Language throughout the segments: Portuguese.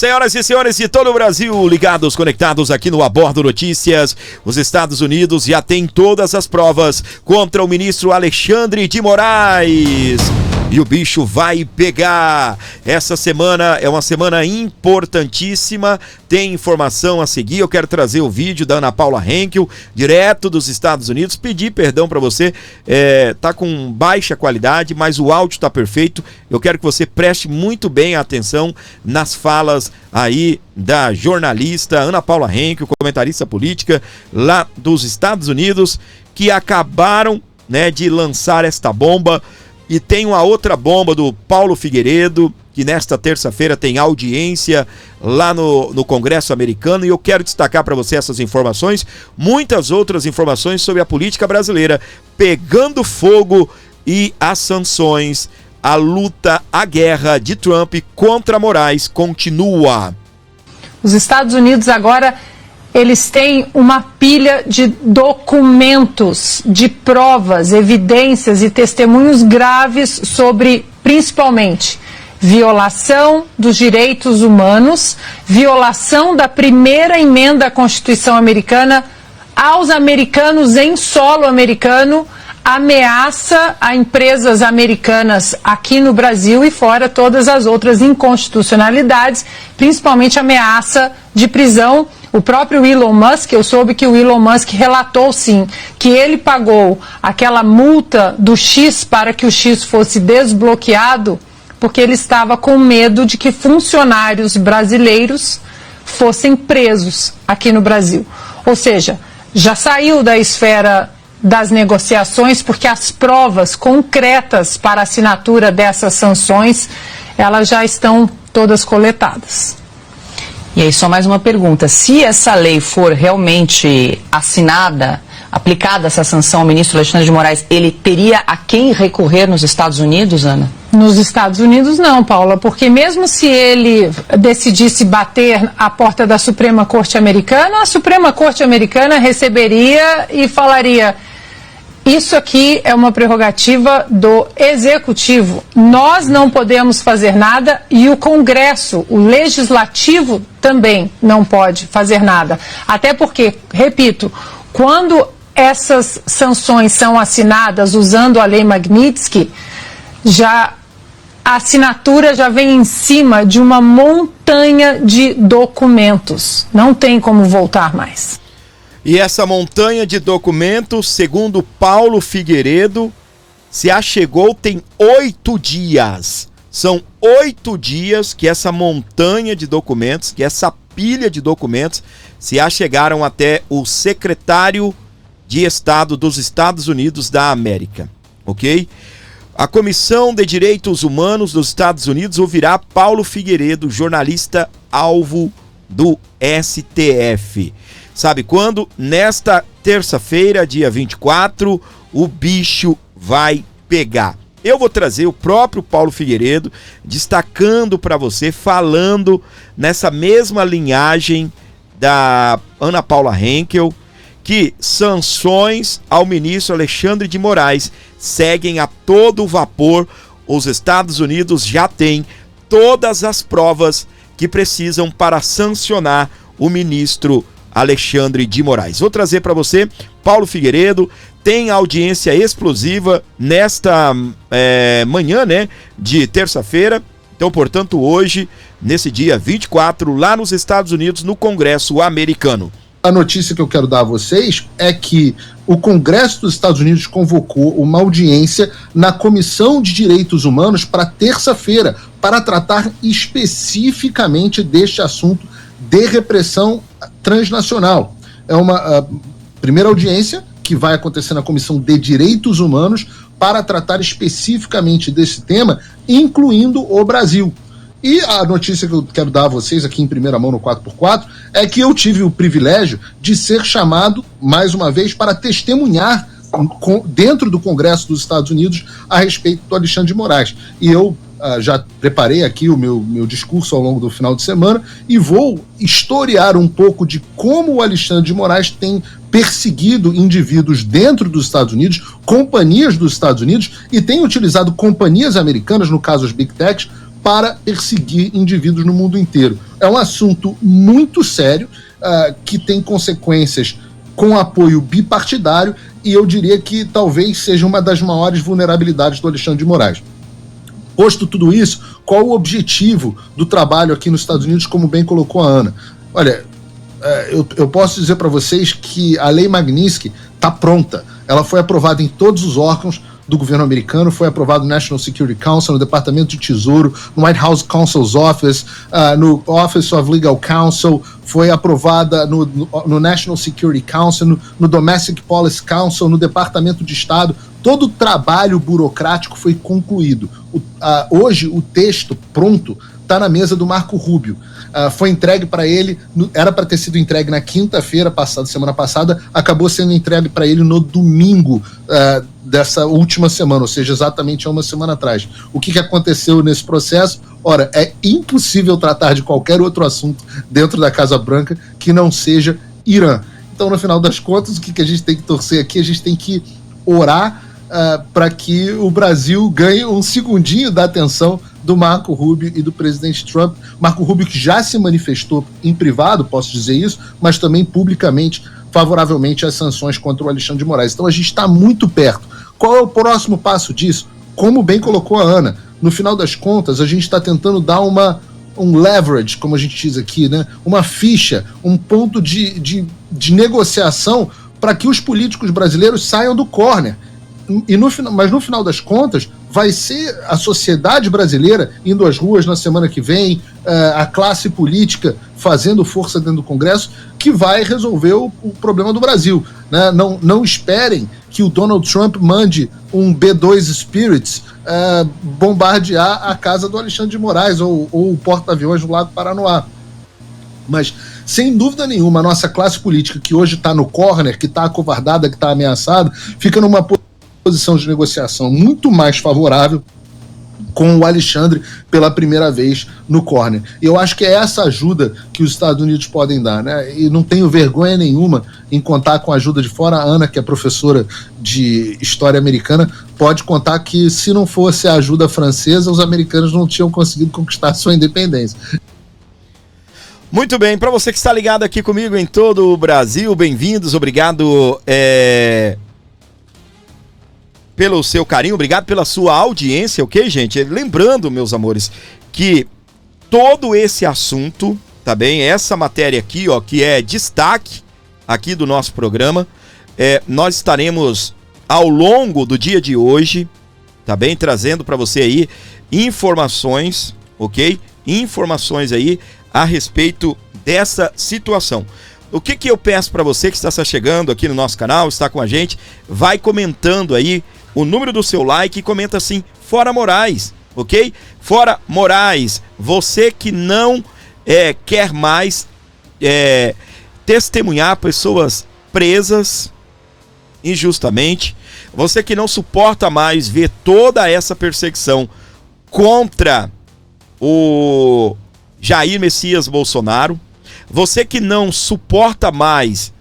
Senhoras e senhores de todo o Brasil, ligados, conectados aqui no Abordo Notícias, os Estados Unidos já tem todas as provas contra o ministro Alexandre de Moraes. E o bicho vai pegar. Essa semana é uma semana importantíssima, tem informação a seguir. Eu quero trazer o vídeo da Ana Paula Henkel, direto dos Estados Unidos. Pedir perdão para você, tá com baixa qualidade, mas o áudio tá perfeito. Eu quero que você preste muito bem atenção nas falas aí da jornalista Ana Paula Henkel, comentarista política lá dos Estados Unidos, que acabaram, né, de lançar esta bomba. E tem uma outra bomba do Paulo Figueiredo, que nesta terça-feira tem audiência lá no Congresso americano. E eu quero destacar para você essas informações, muitas outras informações sobre a política brasileira pegando fogo e as sanções, a luta, a guerra de Trump contra Moraes continua. Os Estados Unidos agora, eles têm uma pilha de documentos, de provas, evidências e testemunhos graves sobre, principalmente, violação dos direitos humanos, violação da primeira emenda à Constituição americana aos americanos em solo americano, ameaça a empresas americanas aqui no Brasil e fora todas as outras inconstitucionalidades, principalmente ameaça de prisão. O próprio Elon Musk, eu soube que o Elon Musk relatou sim, que ele pagou aquela multa do X para que o X fosse desbloqueado, porque ele estava com medo de que funcionários brasileiros fossem presos aqui no Brasil. Ou seja, já saiu da esfera das negociações, porque as provas concretas para a assinatura dessas sanções, elas já estão todas coletadas. E aí, só mais uma pergunta. Se essa lei for realmente assinada, aplicada essa sanção ao ministro Alexandre de Moraes, ele teria a quem recorrer nos Estados Unidos, Ana? Nos Estados Unidos não, Paula, porque mesmo se ele decidisse bater à porta da Suprema Corte Americana, a Suprema Corte Americana receberia e falaria: isso aqui é uma prerrogativa do Executivo. Nós não podemos fazer nada e o Congresso, o Legislativo, também não pode fazer nada. Até porque, repito, quando essas sanções são assinadas usando a Lei Magnitsky, a assinatura já vem em cima de uma montanha de documentos. Não tem como voltar mais. E essa montanha de documentos, segundo Paulo Figueiredo, se achegou tem 8 dias. São 8 dias que essa montanha de documentos, que essa pilha de documentos, se achegaram até o secretário de Estado dos Estados Unidos da América, ok? A Comissão de Direitos Humanos dos Estados Unidos ouvirá Paulo Figueiredo, jornalista alvo do STF. Sabe quando? Nesta terça-feira, dia 24, o bicho vai pegar. Eu vou trazer o próprio Paulo Figueiredo destacando para você, falando nessa mesma linhagem da Ana Paula Henkel, que sanções ao ministro Alexandre de Moraes seguem a todo vapor. Os Estados Unidos já têm todas as provas que precisam para sancionar o ministro Alexandre de Moraes. Vou trazer para você Paulo Figueiredo. Tem audiência explosiva nesta manhã, né, de terça-feira. Então, portanto, hoje, nesse dia 24, lá nos Estados Unidos, no Congresso americano. A notícia que eu quero dar a vocês é que o Congresso dos Estados Unidos convocou uma audiência na Comissão de Direitos Humanos para terça-feira, para tratar especificamente deste assunto de repressão transnacional. É uma primeira audiência que vai acontecer na Comissão de Direitos Humanos para tratar especificamente desse tema, incluindo o Brasil. E a notícia que eu quero dar a vocês aqui em primeira mão no 4x4 é que eu tive o privilégio de ser chamado, mais uma vez, para testemunhar dentro do Congresso dos Estados Unidos a respeito do Alexandre de Moraes. E eu já preparei aqui o meu discurso ao longo do final de semana e vou historiar um pouco de como o Alexandre de Moraes tem perseguido indivíduos dentro dos Estados Unidos, companhias dos Estados Unidos, e tem utilizado companhias americanas, no caso as Big Techs, para perseguir indivíduos no mundo inteiro. É um assunto muito sério, que tem consequências com apoio bipartidário, e eu diria que talvez seja uma das maiores vulnerabilidades do Alexandre de Moraes. Posto tudo isso, qual o objetivo do trabalho aqui nos Estados Unidos, como bem colocou a Ana? Olha, eu posso dizer para vocês que a Lei Magnitsky está pronta. Ela foi aprovada em todos os órgãos do governo americano, foi aprovado no National Security Council, no Departamento de Tesouro, no White House Counsel's Office, no Office of Legal Counsel, foi aprovada no National Security Council, no Domestic Policy Council, no Departamento de Estado. Todo o trabalho burocrático foi concluído. Hoje, o texto pronto está na mesa do Marco Rubio. Foi entregue para ele, era para ter sido entregue na quinta-feira passada, semana passada, acabou sendo entregue para ele no domingo dessa última semana, ou seja, exatamente há uma semana atrás. O que aconteceu nesse processo? Ora, é impossível tratar de qualquer outro assunto dentro da Casa Branca que não seja Irã. Então, no final das contas, o que a gente tem que torcer aqui? A gente tem que orar para que o Brasil ganhe um segundinho da atenção do Marco Rubio e do presidente Trump. Marco Rubio, que já se manifestou em privado, posso dizer isso, mas também publicamente favoravelmente às sanções contra o Alexandre de Moraes. Então a gente está muito perto. Qual é o próximo passo disso? Como bem colocou a Ana, no final das contas a gente está tentando dar um leverage, como a gente diz aqui, né? Uma ficha, um ponto de negociação para que os políticos brasileiros saiam do corner. Mas no final das contas, vai ser a sociedade brasileira indo às ruas na semana que vem, a classe política fazendo força dentro do Congresso, que vai resolver o problema do Brasil. Né? Não esperem que o Donald Trump mande um B-2 Spirits bombardear a casa do Alexandre de Moraes ou o porta-aviões do Lago Paranoá. Mas, sem dúvida nenhuma, a nossa classe política, que hoje está no corner, que está acovardada, que está ameaçada, fica numa posição de negociação muito mais favorável com o Alexandre pela primeira vez no corner. E eu acho que é essa ajuda que os Estados Unidos podem dar, né? E não tenho vergonha nenhuma em contar com a ajuda de fora. A Ana, que é professora de História Americana, pode contar que se não fosse a ajuda francesa, os americanos não tinham conseguido conquistar sua independência. Muito bem, para você que está ligado aqui comigo em todo o Brasil, bem-vindos, obrigado pelo seu carinho, obrigado pela sua audiência, ok, gente? Lembrando, meus amores, que todo esse assunto, tá bem? Essa matéria aqui, ó, que é destaque aqui do nosso programa, nós estaremos ao longo do dia de hoje, tá bem? Trazendo para você aí informações, ok? Informações aí a respeito dessa situação. O que eu peço para você que está chegando aqui no nosso canal, está com a gente, vai comentando aí o número do seu like e comenta assim, fora Moraes, ok? Fora Moraes, você que não quer mais testemunhar pessoas presas injustamente, você que não suporta mais ver toda essa perseguição contra o Jair Messias Bolsonaro, você que não suporta mais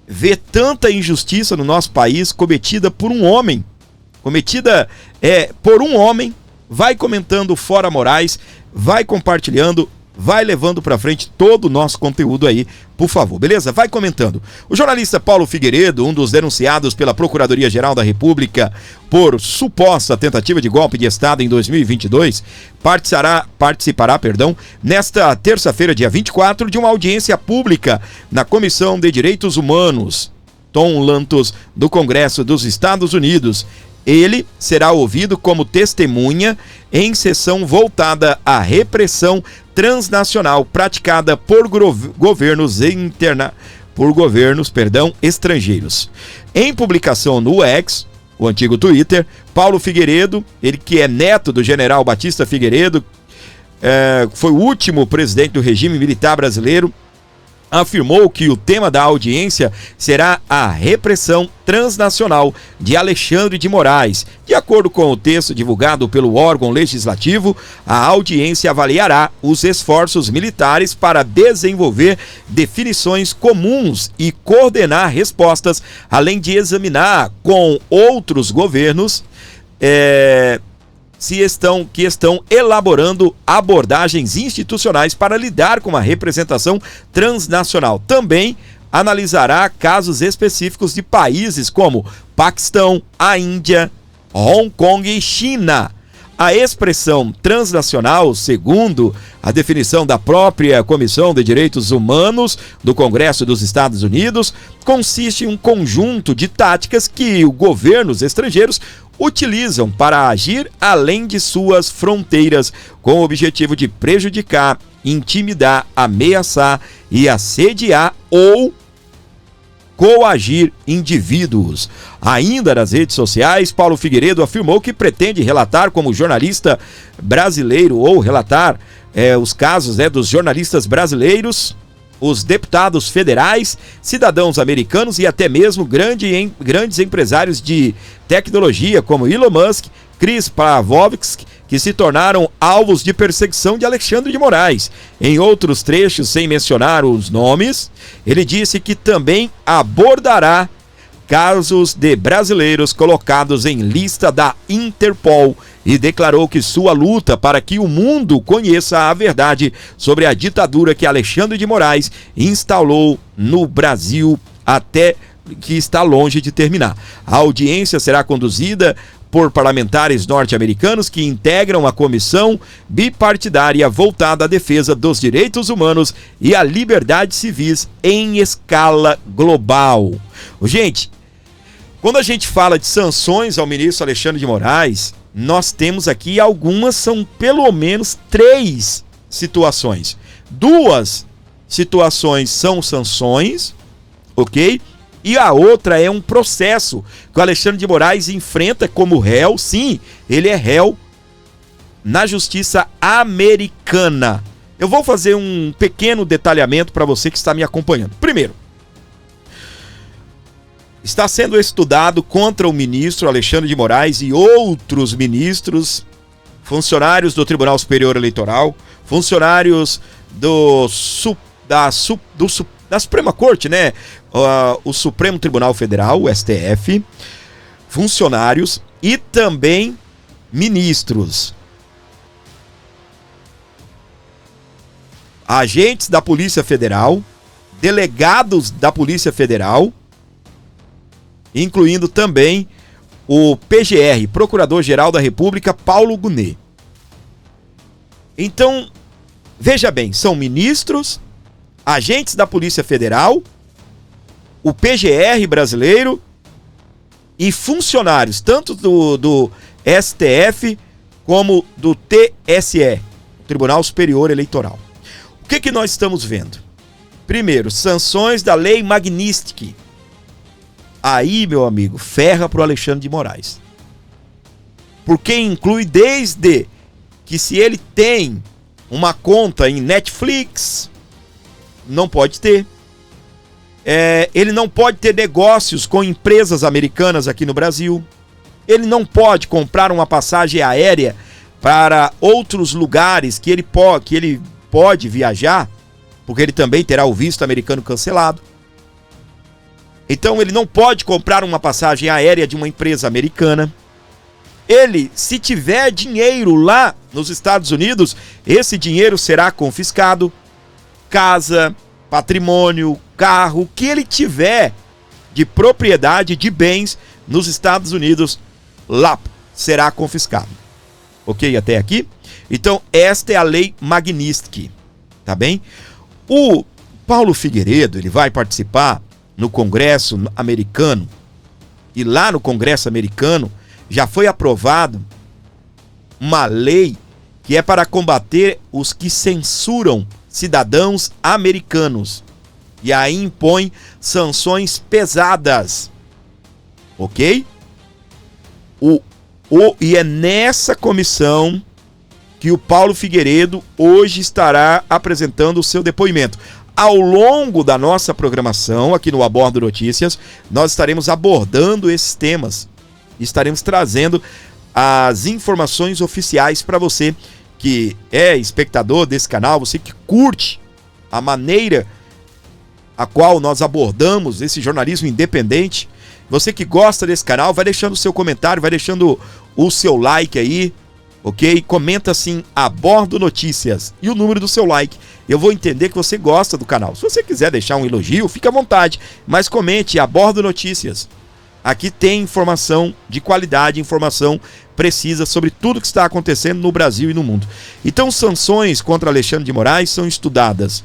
ver tanta injustiça no nosso país cometida por um homem, vai comentando fora Moraes, vai compartilhando, vai levando pra frente todo o nosso conteúdo aí, por favor, beleza? Vai comentando. O jornalista Paulo Figueiredo, um dos denunciados pela Procuradoria-Geral da República por suposta tentativa de golpe de Estado em 2022, participará, nesta terça-feira, dia 24, de uma audiência pública na Comissão de Direitos Humanos, Tom Lantos, do Congresso dos Estados Unidos. Ele será ouvido como testemunha em sessão voltada à repressão transnacional praticada por governos estrangeiros. Em publicação no X, o antigo Twitter, Paulo Figueiredo, ele que é neto do general Batista Figueiredo, foi o último presidente do regime militar brasileiro, afirmou que o tema da audiência será a repressão transnacional de Alexandre de Moraes. De acordo com o texto divulgado pelo órgão legislativo, a audiência avaliará os esforços militares para desenvolver definições comuns e coordenar respostas, além de examinar com outros governos que estão elaborando abordagens institucionais para lidar com a representação transnacional. Também analisará casos específicos de países como Paquistão, a Índia, Hong Kong e China. A expressão transnacional, segundo a definição da própria Comissão de Direitos Humanos do Congresso dos Estados Unidos, consiste em um conjunto de táticas que os governos estrangeiros utilizam para agir além de suas fronteiras, com o objetivo de prejudicar, intimidar, ameaçar e assediar ou coagir indivíduos. Ainda nas redes sociais, Paulo Figueiredo afirmou que pretende relatar como jornalista brasileiro ou relatar os casos dos jornalistas brasileiros, os deputados federais, cidadãos americanos e até mesmo grandes empresários de tecnologia como Elon Musk, Chris Pavlovski, que se tornaram alvos de perseguição de Alexandre de Moraes. Em outros trechos, sem mencionar os nomes, ele disse que também abordará casos de brasileiros colocados em lista da Interpol e declarou que sua luta para que o mundo conheça a verdade sobre a ditadura que Alexandre de Moraes instalou no Brasil até que está longe de terminar. A audiência será conduzida por parlamentares norte-americanos que integram a comissão bipartidária voltada à defesa dos direitos humanos e à liberdade civis em escala global. Gente, quando a gente fala de sanções ao ministro Alexandre de Moraes, nós temos aqui algumas, são pelo menos 3 situações. 2 situações são sanções, ok? E a outra é um processo que o Alexandre de Moraes enfrenta como réu. Sim, ele é réu na justiça americana. Eu vou fazer um pequeno detalhamento para você que está me acompanhando. Primeiro, está sendo estudado contra o ministro Alexandre de Moraes e outros ministros, funcionários do Tribunal Superior Eleitoral, funcionários da Suprema Corte, né? O Supremo Tribunal Federal, o STF, funcionários e também ministros, agentes da Polícia Federal, delegados da Polícia Federal, incluindo também o PGR, Procurador-Geral da República, Paulo Gonet. Então, veja bem, são ministros, agentes da Polícia Federal, o PGR brasileiro e funcionários, tanto do STF como do TSE, Tribunal Superior Eleitoral. O que nós estamos vendo? Primeiro, sanções da Lei Magnitsky. Aí, meu amigo, ferra pro Alexandre de Moraes. Porque inclui desde que se ele tem uma conta em Netflix, não pode ter. Ele não pode ter negócios com empresas americanas aqui no Brasil. Ele não pode comprar uma passagem aérea para outros lugares que ele pode viajar, porque ele também terá o visto americano cancelado. Então ele não pode comprar uma passagem aérea de uma empresa americana. Ele, se tiver dinheiro lá nos Estados Unidos, esse dinheiro será confiscado. Casa, patrimônio, carro, o que ele tiver de propriedade de bens nos Estados Unidos, lá será confiscado. Ok, até aqui? Então, esta é a Lei Magnitsky, tá bem? O Paulo Figueiredo, ele vai participar no Congresso americano, e lá no Congresso americano já foi aprovado uma lei que é para combater os que censuram cidadãos americanos. E aí impõe sanções pesadas. Ok? E é nessa comissão que o Paulo Figueiredo hoje estará apresentando o seu depoimento. Ao longo da nossa programação, aqui no Abordo Notícias, nós estaremos abordando esses temas. Estaremos trazendo as informações oficiais para você que é espectador desse canal, você que curte a maneira a qual nós abordamos esse jornalismo independente. Você que gosta desse canal, vai deixando o seu comentário, vai deixando o seu like aí, ok? Comenta assim, Abordo Notícias, e o número do seu like. Eu vou entender que você gosta do canal. Se você quiser deixar um elogio, fica à vontade, mas comente, Abordo Notícias. Aqui tem informação de qualidade, informação precisa sobre tudo que está acontecendo no Brasil e no mundo. Então, sanções contra Alexandre de Moraes são estudadas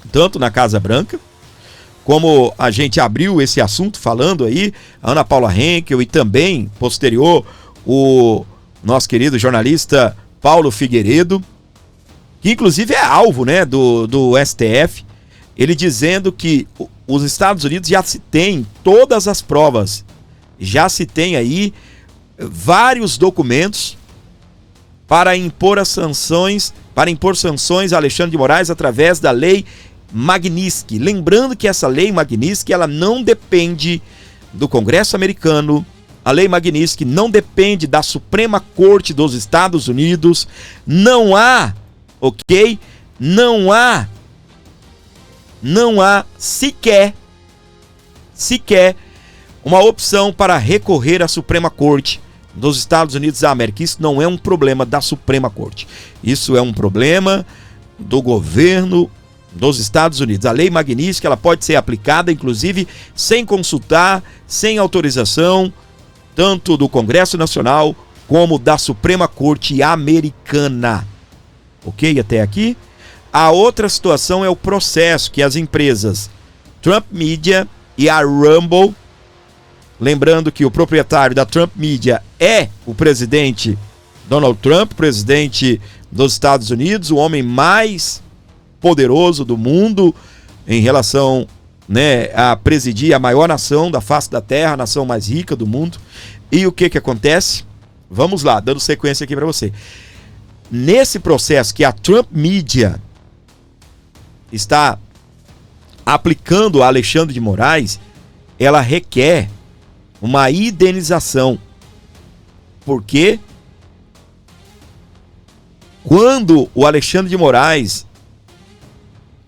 tanto na Casa Branca, como a gente abriu esse assunto falando aí, a Ana Paula Henkel e também, posterior, o nosso querido jornalista Paulo Figueiredo, que inclusive é alvo, né, do STF, ele dizendo que os Estados Unidos já se tem todas as provas, já se tem aí vários documentos para impor sanções a Alexandre de Moraes através da lei Magnitsky. Lembrando que essa lei Magnitsky, ela não depende do Congresso americano, a lei Magnitsky não depende da Suprema Corte dos Estados Unidos, não há, ok? Não há sequer uma opção para recorrer à Suprema Corte dos Estados Unidos da América. Isso não é um problema da Suprema Corte. Isso é um problema do governo dos Estados Unidos. A lei Magnitsky, ela pode ser aplicada, inclusive, sem consultar, sem autorização, tanto do Congresso Nacional como da Suprema Corte Americana. Ok? Até aqui? A outra situação é o processo que as empresas Trump Media e a Rumble, lembrando que o proprietário da Trump Media é o presidente Donald Trump, presidente dos Estados Unidos, o homem mais poderoso do mundo em relação, né, a presidir a maior nação da face da terra, a nação mais rica do mundo. E o que acontece? Vamos lá, dando sequência aqui para você. Nesse processo que a Trump Media está aplicando a Alexandre de Moraes, ela requer uma indenização. Porque quando o Alexandre de Moraes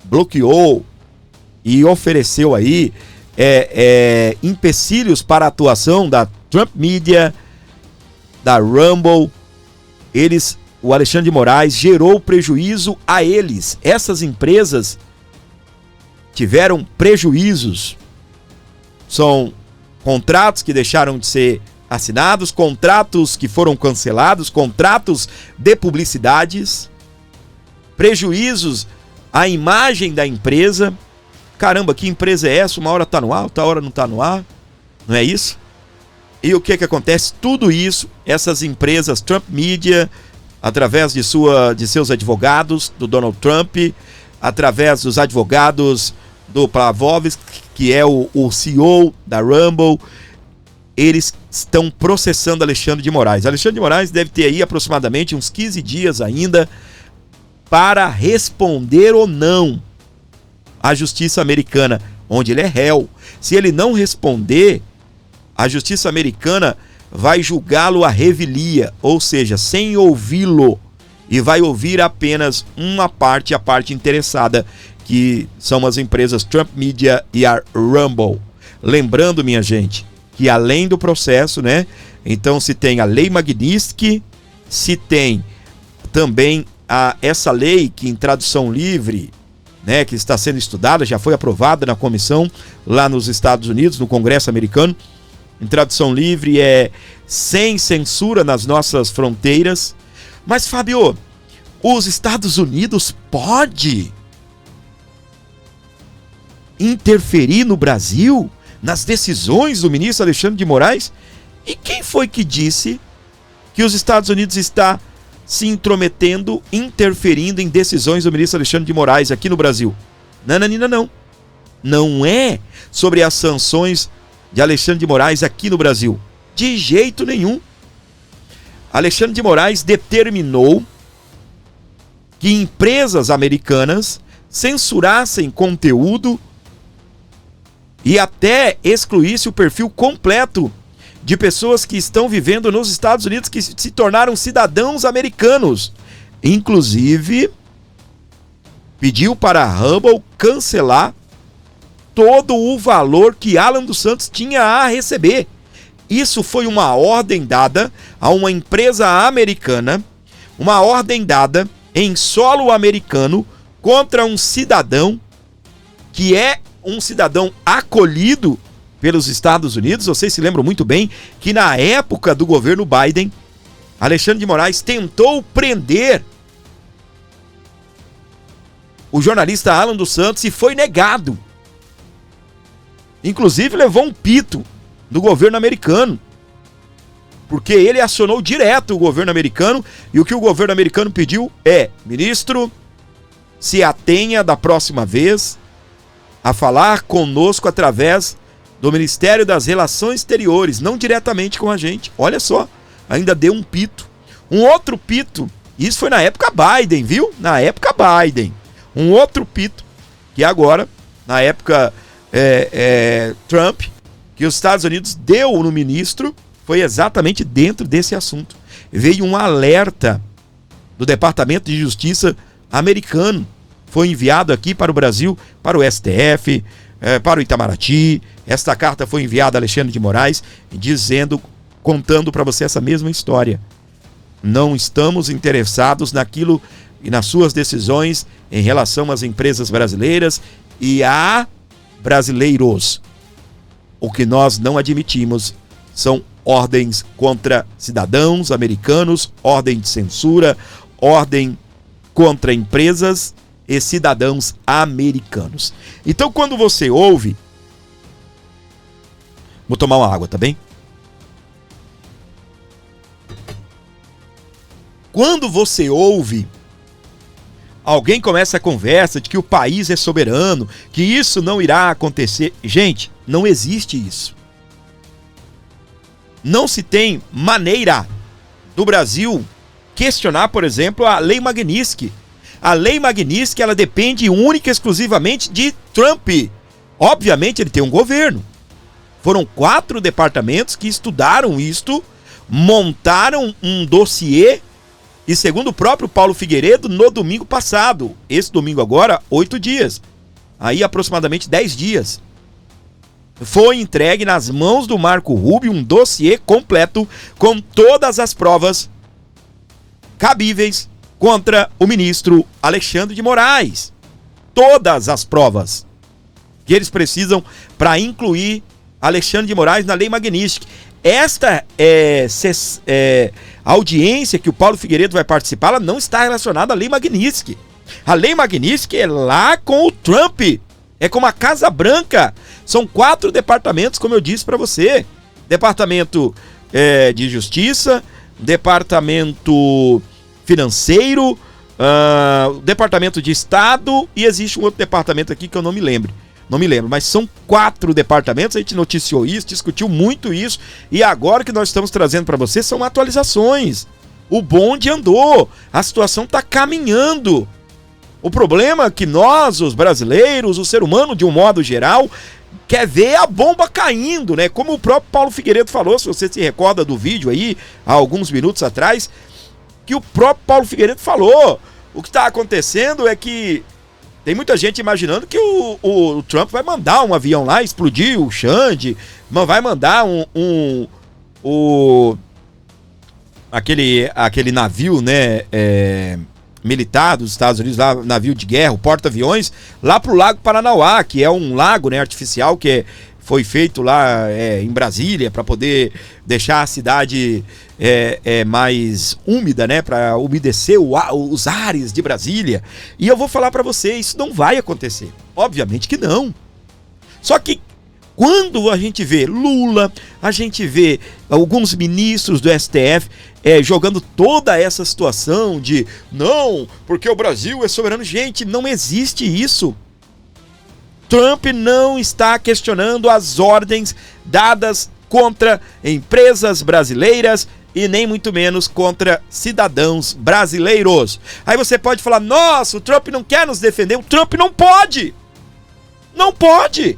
bloqueou e ofereceu aí empecilhos para a atuação da Trump Media, da Rumble, o Alexandre de Moraes gerou prejuízo a eles. Essas empresas tiveram prejuízos. São contratos que deixaram de ser assinados, contratos que foram cancelados, contratos de publicidades, prejuízos à imagem da empresa. Caramba, que empresa é essa? Uma hora está no ar, outra hora não está no ar. Não é isso? E o que acontece? Tudo isso, essas empresas Trump Media, através de seus advogados, do Donald Trump, através dos advogados do Pavlovsky, que é o CEO da Rumble, eles estão processando Alexandre de Moraes. Alexandre de Moraes deve ter aí aproximadamente uns 15 dias ainda para responder ou não à justiça americana, onde ele é réu. Se ele não responder, a justiça americana vai julgá-lo à revelia, ou seja, sem ouvi-lo, e vai ouvir apenas uma parte, a parte interessada, que são as empresas Trump Media e a Rumble. Lembrando, minha gente, que além do processo, né, então se tem a lei Magnitsky, se tem também essa lei que em tradução livre, né, que está sendo estudada, já foi aprovada na comissão lá nos Estados Unidos, no Congresso americano. Em tradução livre é sem censura nas nossas fronteiras. Mas, Fábio, os Estados Unidos pode interferir no Brasil, nas decisões do ministro Alexandre de Moraes? E quem foi que disse que os Estados Unidos está se intrometendo, interferindo em decisões do ministro Alexandre de Moraes aqui no Brasil? Nananina, não. Não é sobre as sanções de Alexandre de Moraes aqui no Brasil. De jeito nenhum. Alexandre de Moraes determinou que empresas americanas censurassem conteúdo e até excluísse o perfil completo de pessoas que estão vivendo nos Estados Unidos, que se tornaram cidadãos americanos. Inclusive, pediu para a Rumble cancelar todo o valor que Alan dos Santos tinha a receber. Isso foi uma ordem dada a uma empresa americana, uma ordem dada em solo americano contra um cidadão que é um cidadão acolhido pelos Estados Unidos. Vocês se lembram muito bem que na época do governo Biden, Alexandre de Moraes tentou prender o jornalista Alan dos Santos e foi negado. Inclusive levou um pito do governo americano, porque ele acionou direto o governo americano, e o que o governo americano pediu é: ministro, se atenha da próxima vez a falar conosco através do Ministério das Relações Exteriores, não diretamente com a gente. Olha só, ainda deu um pito. Um outro pito, isso foi na época Biden, viu? Na época Biden. Um outro pito, que agora, na época Trump, que os Estados Unidos deu no ministro, foi exatamente dentro desse assunto. Veio um alerta do Departamento de Justiça americano, foi enviado aqui para o Brasil, para o STF, para o Itamaraty. Esta carta foi enviada a Alexandre de Moraes, contando para você essa mesma história. Não estamos interessados naquilo e nas suas decisões em relação às empresas brasileiras e a brasileiros. O que nós não admitimos são ordens contra cidadãos americanos, ordem de censura, ordem contra empresas e cidadãos americanos. Então, quando você ouve... Vou tomar uma água, tá bem? Quando você ouve alguém começa a conversa de que o país é soberano, que isso não irá acontecer. Gente, não existe isso. Não se tem maneira do Brasil questionar, por exemplo, a Lei Magnitsky. A Lei Magnitsky, ela depende única e exclusivamente de Trump. Obviamente, ele tem um governo. Foram 4 departamentos que estudaram isto, montaram um dossiê, e segundo o próprio Paulo Figueiredo, no domingo passado, esse domingo agora, 8 dias, aí aproximadamente 10 dias, foi entregue nas mãos do Marco Rubio um dossiê completo com todas as provas cabíveis contra o ministro Alexandre de Moraes. Todas as provas que eles precisam para incluir Alexandre de Moraes na Lei Magnitsky. Esta audiência que o Paulo Figueiredo vai participar, ela não está relacionada à Lei Magnitsky. A Lei Magnitsky é lá com o Trump, é com a Casa Branca. São 4 departamentos, como eu disse para você. Departamento de Justiça, Departamento Financeiro, Departamento de Estado, e existe um outro departamento aqui que eu não me lembro, mas são 4 departamentos. A gente noticiou isso, discutiu muito isso, e agora que nós estamos trazendo para você são atualizações. O bonde andou, a situação está caminhando. O problema é que nós, os brasileiros, o ser humano de um modo geral, quer ver a bomba caindo, né? Como o próprio Paulo Figueiredo falou, se você se recorda do vídeo aí, há alguns minutos atrás, que o próprio Paulo Figueiredo falou, o que está acontecendo é que tem muita gente imaginando que o Trump vai mandar um avião lá, explodir o Xande, vai mandar aquele navio, né, militar dos Estados Unidos, lá, navio de guerra, o porta-aviões, lá pro Lago Paranauá, que é um lago, né, artificial, que foi feito lá em Brasília para poder deixar a cidade mais úmida, né, para umedecer os ares de Brasília. E eu vou falar para você, isso não vai acontecer. Obviamente que não. Só que quando a gente vê Lula, a gente vê alguns ministros do STF jogando toda essa situação de não, porque o Brasil é soberano. Gente, não existe isso. Trump não está questionando as ordens dadas contra empresas brasileiras e nem muito menos contra cidadãos brasileiros. Aí você pode falar, nossa, o Trump não quer nos defender. O Trump não pode. Não pode.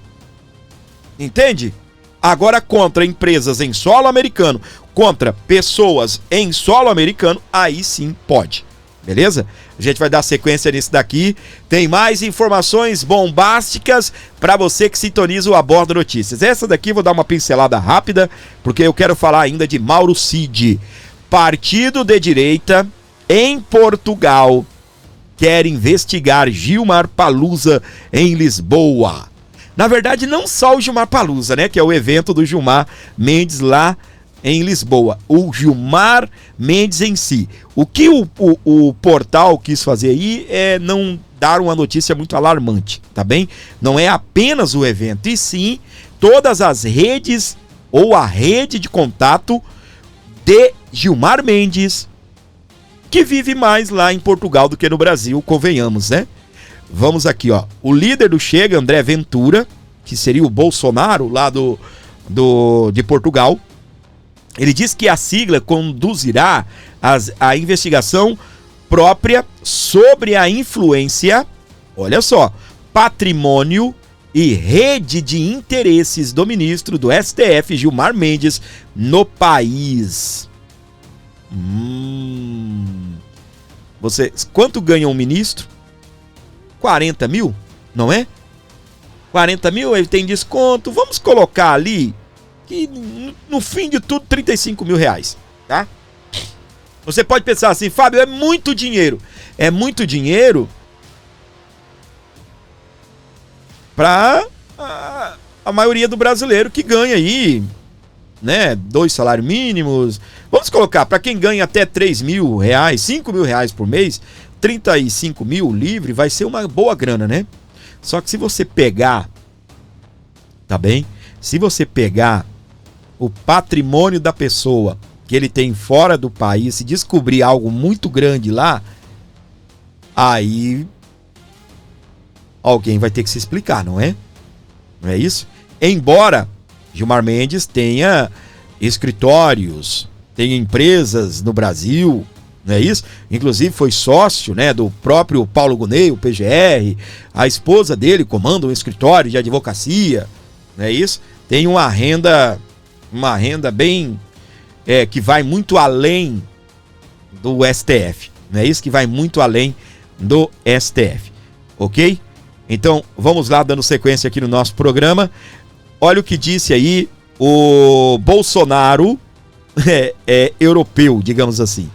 Entende? Agora, contra empresas em solo americano, contra pessoas em solo americano, aí sim pode. Beleza? A gente vai dar sequência nisso daqui. Tem mais informações bombásticas para você que sintoniza o Aborda Notícias. Essa daqui vou dar uma pincelada rápida, porque eu quero falar ainda de Mauro Cid. Partido de direita em Portugal quer investigar Gilmar Palusa em Lisboa. Na verdade, não só o Gilmar Palusa, né? Que é o evento do Gilmar Mendes lá em Lisboa. O Gilmar Mendes em si. O que o portal quis fazer aí é não dar uma notícia muito alarmante, tá bem? Não é apenas o evento, e sim todas as redes ou a rede de contato de Gilmar Mendes, que vive mais lá em Portugal do que no Brasil, convenhamos, né? Vamos aqui, ó. O líder do Chega, André Ventura, que seria o Bolsonaro lá de Portugal, ele diz que a sigla conduzirá a investigação própria sobre a influência, olha só, patrimônio e rede de interesses do ministro do STF, Gilmar Mendes, no país. Quanto ganha um ministro? 40 mil, não é? 40 mil, ele tem desconto, vamos colocar ali que no fim de tudo 35 mil reais, tá? Você pode pensar assim, Fábio, é muito dinheiro. É muito dinheiro para a maioria do brasileiro que ganha aí, né, 2 salários mínimos. Vamos colocar, para quem ganha até 3 mil reais, 5 mil reais por mês, 35 mil livre, vai ser uma boa grana, né? Só que se você pegar, tá bem? Se você pegar o patrimônio da pessoa que ele tem fora do país, se descobrir algo muito grande lá, aí alguém vai ter que se explicar, não é? Não é isso? Embora Gilmar Mendes tenha escritórios, tenha empresas no Brasil, não é isso? Inclusive foi sócio, né, do próprio Paulo Gunei, o PGR, a esposa dele comanda um escritório de advocacia, não é isso? Tem uma renda bem, que vai muito além do STF, não é isso? Que vai muito além do STF, ok? Então, vamos lá, dando sequência aqui no nosso programa. Olha o que disse aí o Bolsonaro, europeu, digamos assim.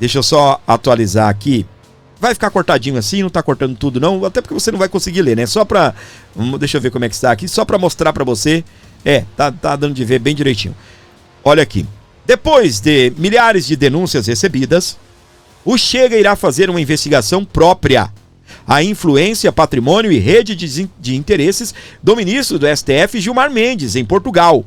Deixa eu só atualizar aqui. Vai ficar cortadinho assim, não tá cortando tudo não, até porque você não vai conseguir ler, né? Só pra... Deixa eu ver como é que está aqui, só pra mostrar pra você. Tá dando de ver bem direitinho. Olha aqui. Depois de milhares de denúncias recebidas, o Chega irá fazer uma investigação própria à influência, patrimônio e rede de interesses do ministro do STF, Gilmar Mendes, em Portugal.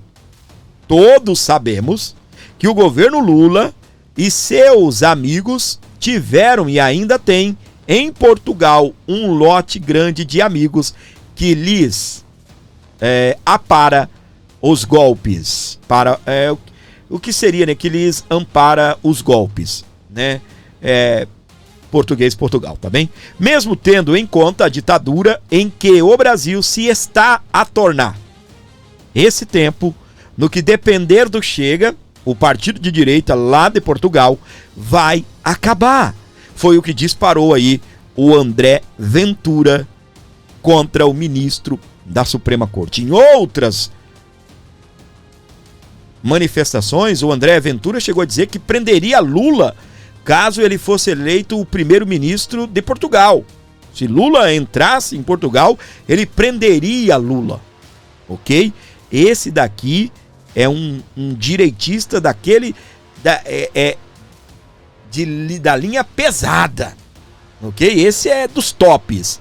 Todos sabemos que o governo Lula e seus amigos tiveram e ainda têm em Portugal um lote grande de amigos que lhes apara os golpes, o que seria, né, que lhes ampara os golpes, né, português Portugal, tá bem? Mesmo tendo em conta a ditadura em que o Brasil se está a tornar. Esse tempo, no que depender do Chega, o partido de direita lá de Portugal vai acabar. Foi o que disparou aí o André Ventura contra o ministro da Suprema Corte. Em outras manifestações, o André Ventura chegou a dizer que prenderia Lula caso ele fosse eleito o primeiro-ministro de Portugal. Se Lula entrasse em Portugal, ele prenderia Lula, ok? Esse daqui é um direitista daquele da linha pesada, ok? Esse é dos tops.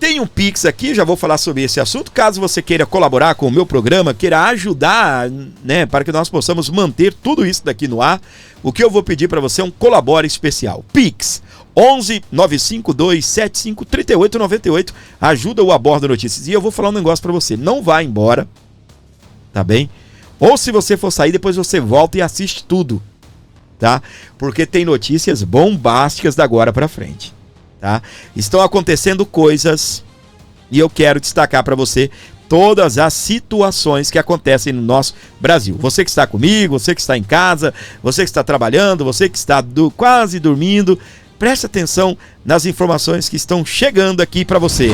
Tem um Pix aqui, já vou falar sobre esse assunto. Caso você queira colaborar com o meu programa, queira ajudar, né, para que nós possamos manter tudo isso daqui no ar, o que eu vou pedir para você é um colabore especial. Pix 11 952 75 38 98. Ajuda o Aborda Notícias. E eu vou falar um negócio para você. Não vá embora, tá bem? Ou se você for sair, depois você volta e assiste tudo, tá? Porque tem notícias bombásticas da agora para frente. Tá? Estão acontecendo coisas e eu quero destacar para você todas as situações que acontecem no nosso Brasil. Você que está comigo, você que está em casa, você que está trabalhando, você que está quase dormindo, preste atenção nas informações que estão chegando aqui para você.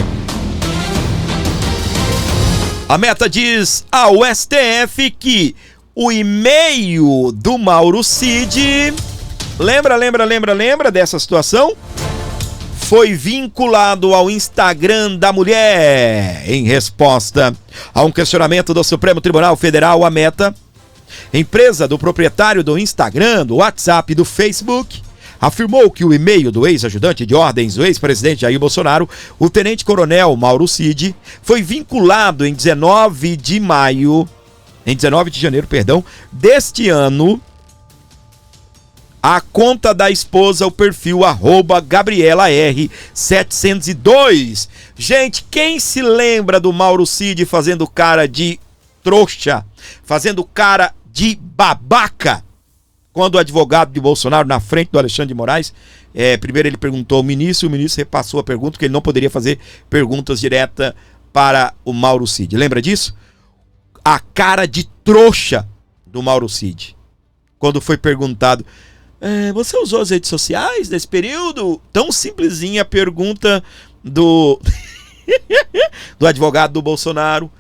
A Meta diz ao STF que o e-mail do Mauro Cid, lembra dessa situação? Foi vinculado ao Instagram da mulher. Em resposta a um questionamento do Supremo Tribunal Federal, a Meta, empresa do proprietário do Instagram, do WhatsApp e do Facebook, afirmou que o e-mail do ex-ajudante de ordens do ex-presidente Jair Bolsonaro, o tenente-coronel Mauro Cid, foi vinculado em 19 de janeiro, deste ano, a conta da esposa, o perfil @GabrielaR702. Gente, quem se lembra do Mauro Cid fazendo cara de trouxa, fazendo cara de babaca, quando o advogado de Bolsonaro, na frente do Alexandre de Moraes, primeiro ele perguntou ao ministro, e o ministro repassou a pergunta, que ele não poderia fazer perguntas diretas para o Mauro Cid. Lembra disso? A cara de trouxa do Mauro Cid. Quando foi perguntado, você usou as redes sociais nesse período? Tão simplesinha a pergunta do advogado do Bolsonaro.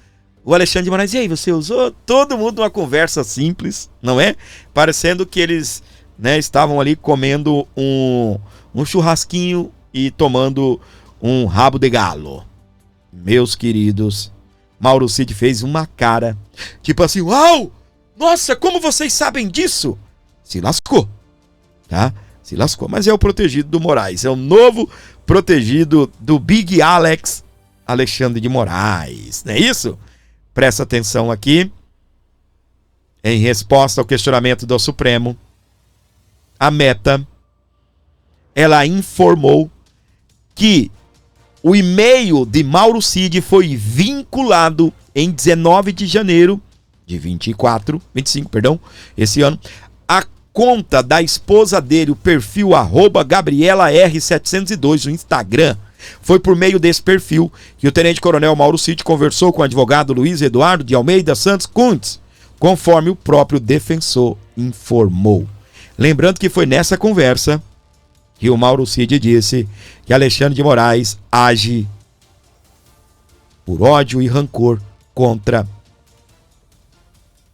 O Alexandre de Moraes, e aí, você usou? Todo mundo numa conversa simples, não é? Parecendo que eles, né, estavam ali comendo um churrasquinho e tomando um rabo de galo. Meus queridos, Mauro Cid fez uma cara, tipo assim, uau! Nossa, como vocês sabem disso? Se lascou. Tá? Se lascou, mas é o protegido do Moraes, é o novo protegido do Big Alex, Alexandre de Moraes, não é isso? Presta atenção aqui. Em resposta ao questionamento do Supremo, a Meta, ela informou que o e-mail de Mauro Cid foi vinculado em 19 de janeiro de 25, esse ano, a conta da esposa dele, o perfil @GabrielaR702 no Instagram. Foi por meio desse perfil que o tenente-coronel Mauro Cid conversou com o advogado Luiz Eduardo de Almeida Santos Kuntz, conforme o próprio defensor informou. Lembrando que foi nessa conversa que o Mauro Cid disse que Alexandre de Moraes age por ódio e rancor contra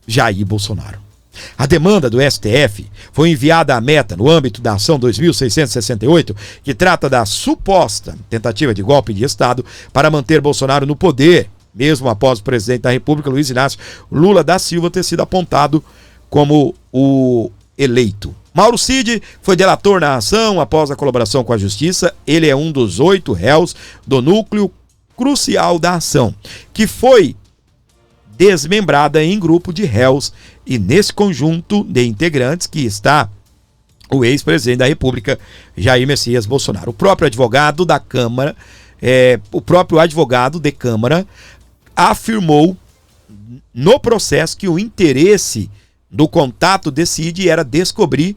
Jair Bolsonaro. A demanda do STF foi enviada à Meta no âmbito da ação 2668, que trata da suposta tentativa de golpe de Estado para manter Bolsonaro no poder, mesmo após o presidente da República, Luiz Inácio Lula da Silva, ter sido apontado como o eleito. Mauro Cid foi delator na ação após a colaboração com a Justiça. Ele é um dos 8 réus do núcleo crucial da ação, que foi desmembrada em grupo de réus, e nesse conjunto de integrantes que está o ex-presidente da República, Jair Messias Bolsonaro. O próprio advogado da Câmara, de Câmara, afirmou no processo que o interesse do contato de Cid era descobrir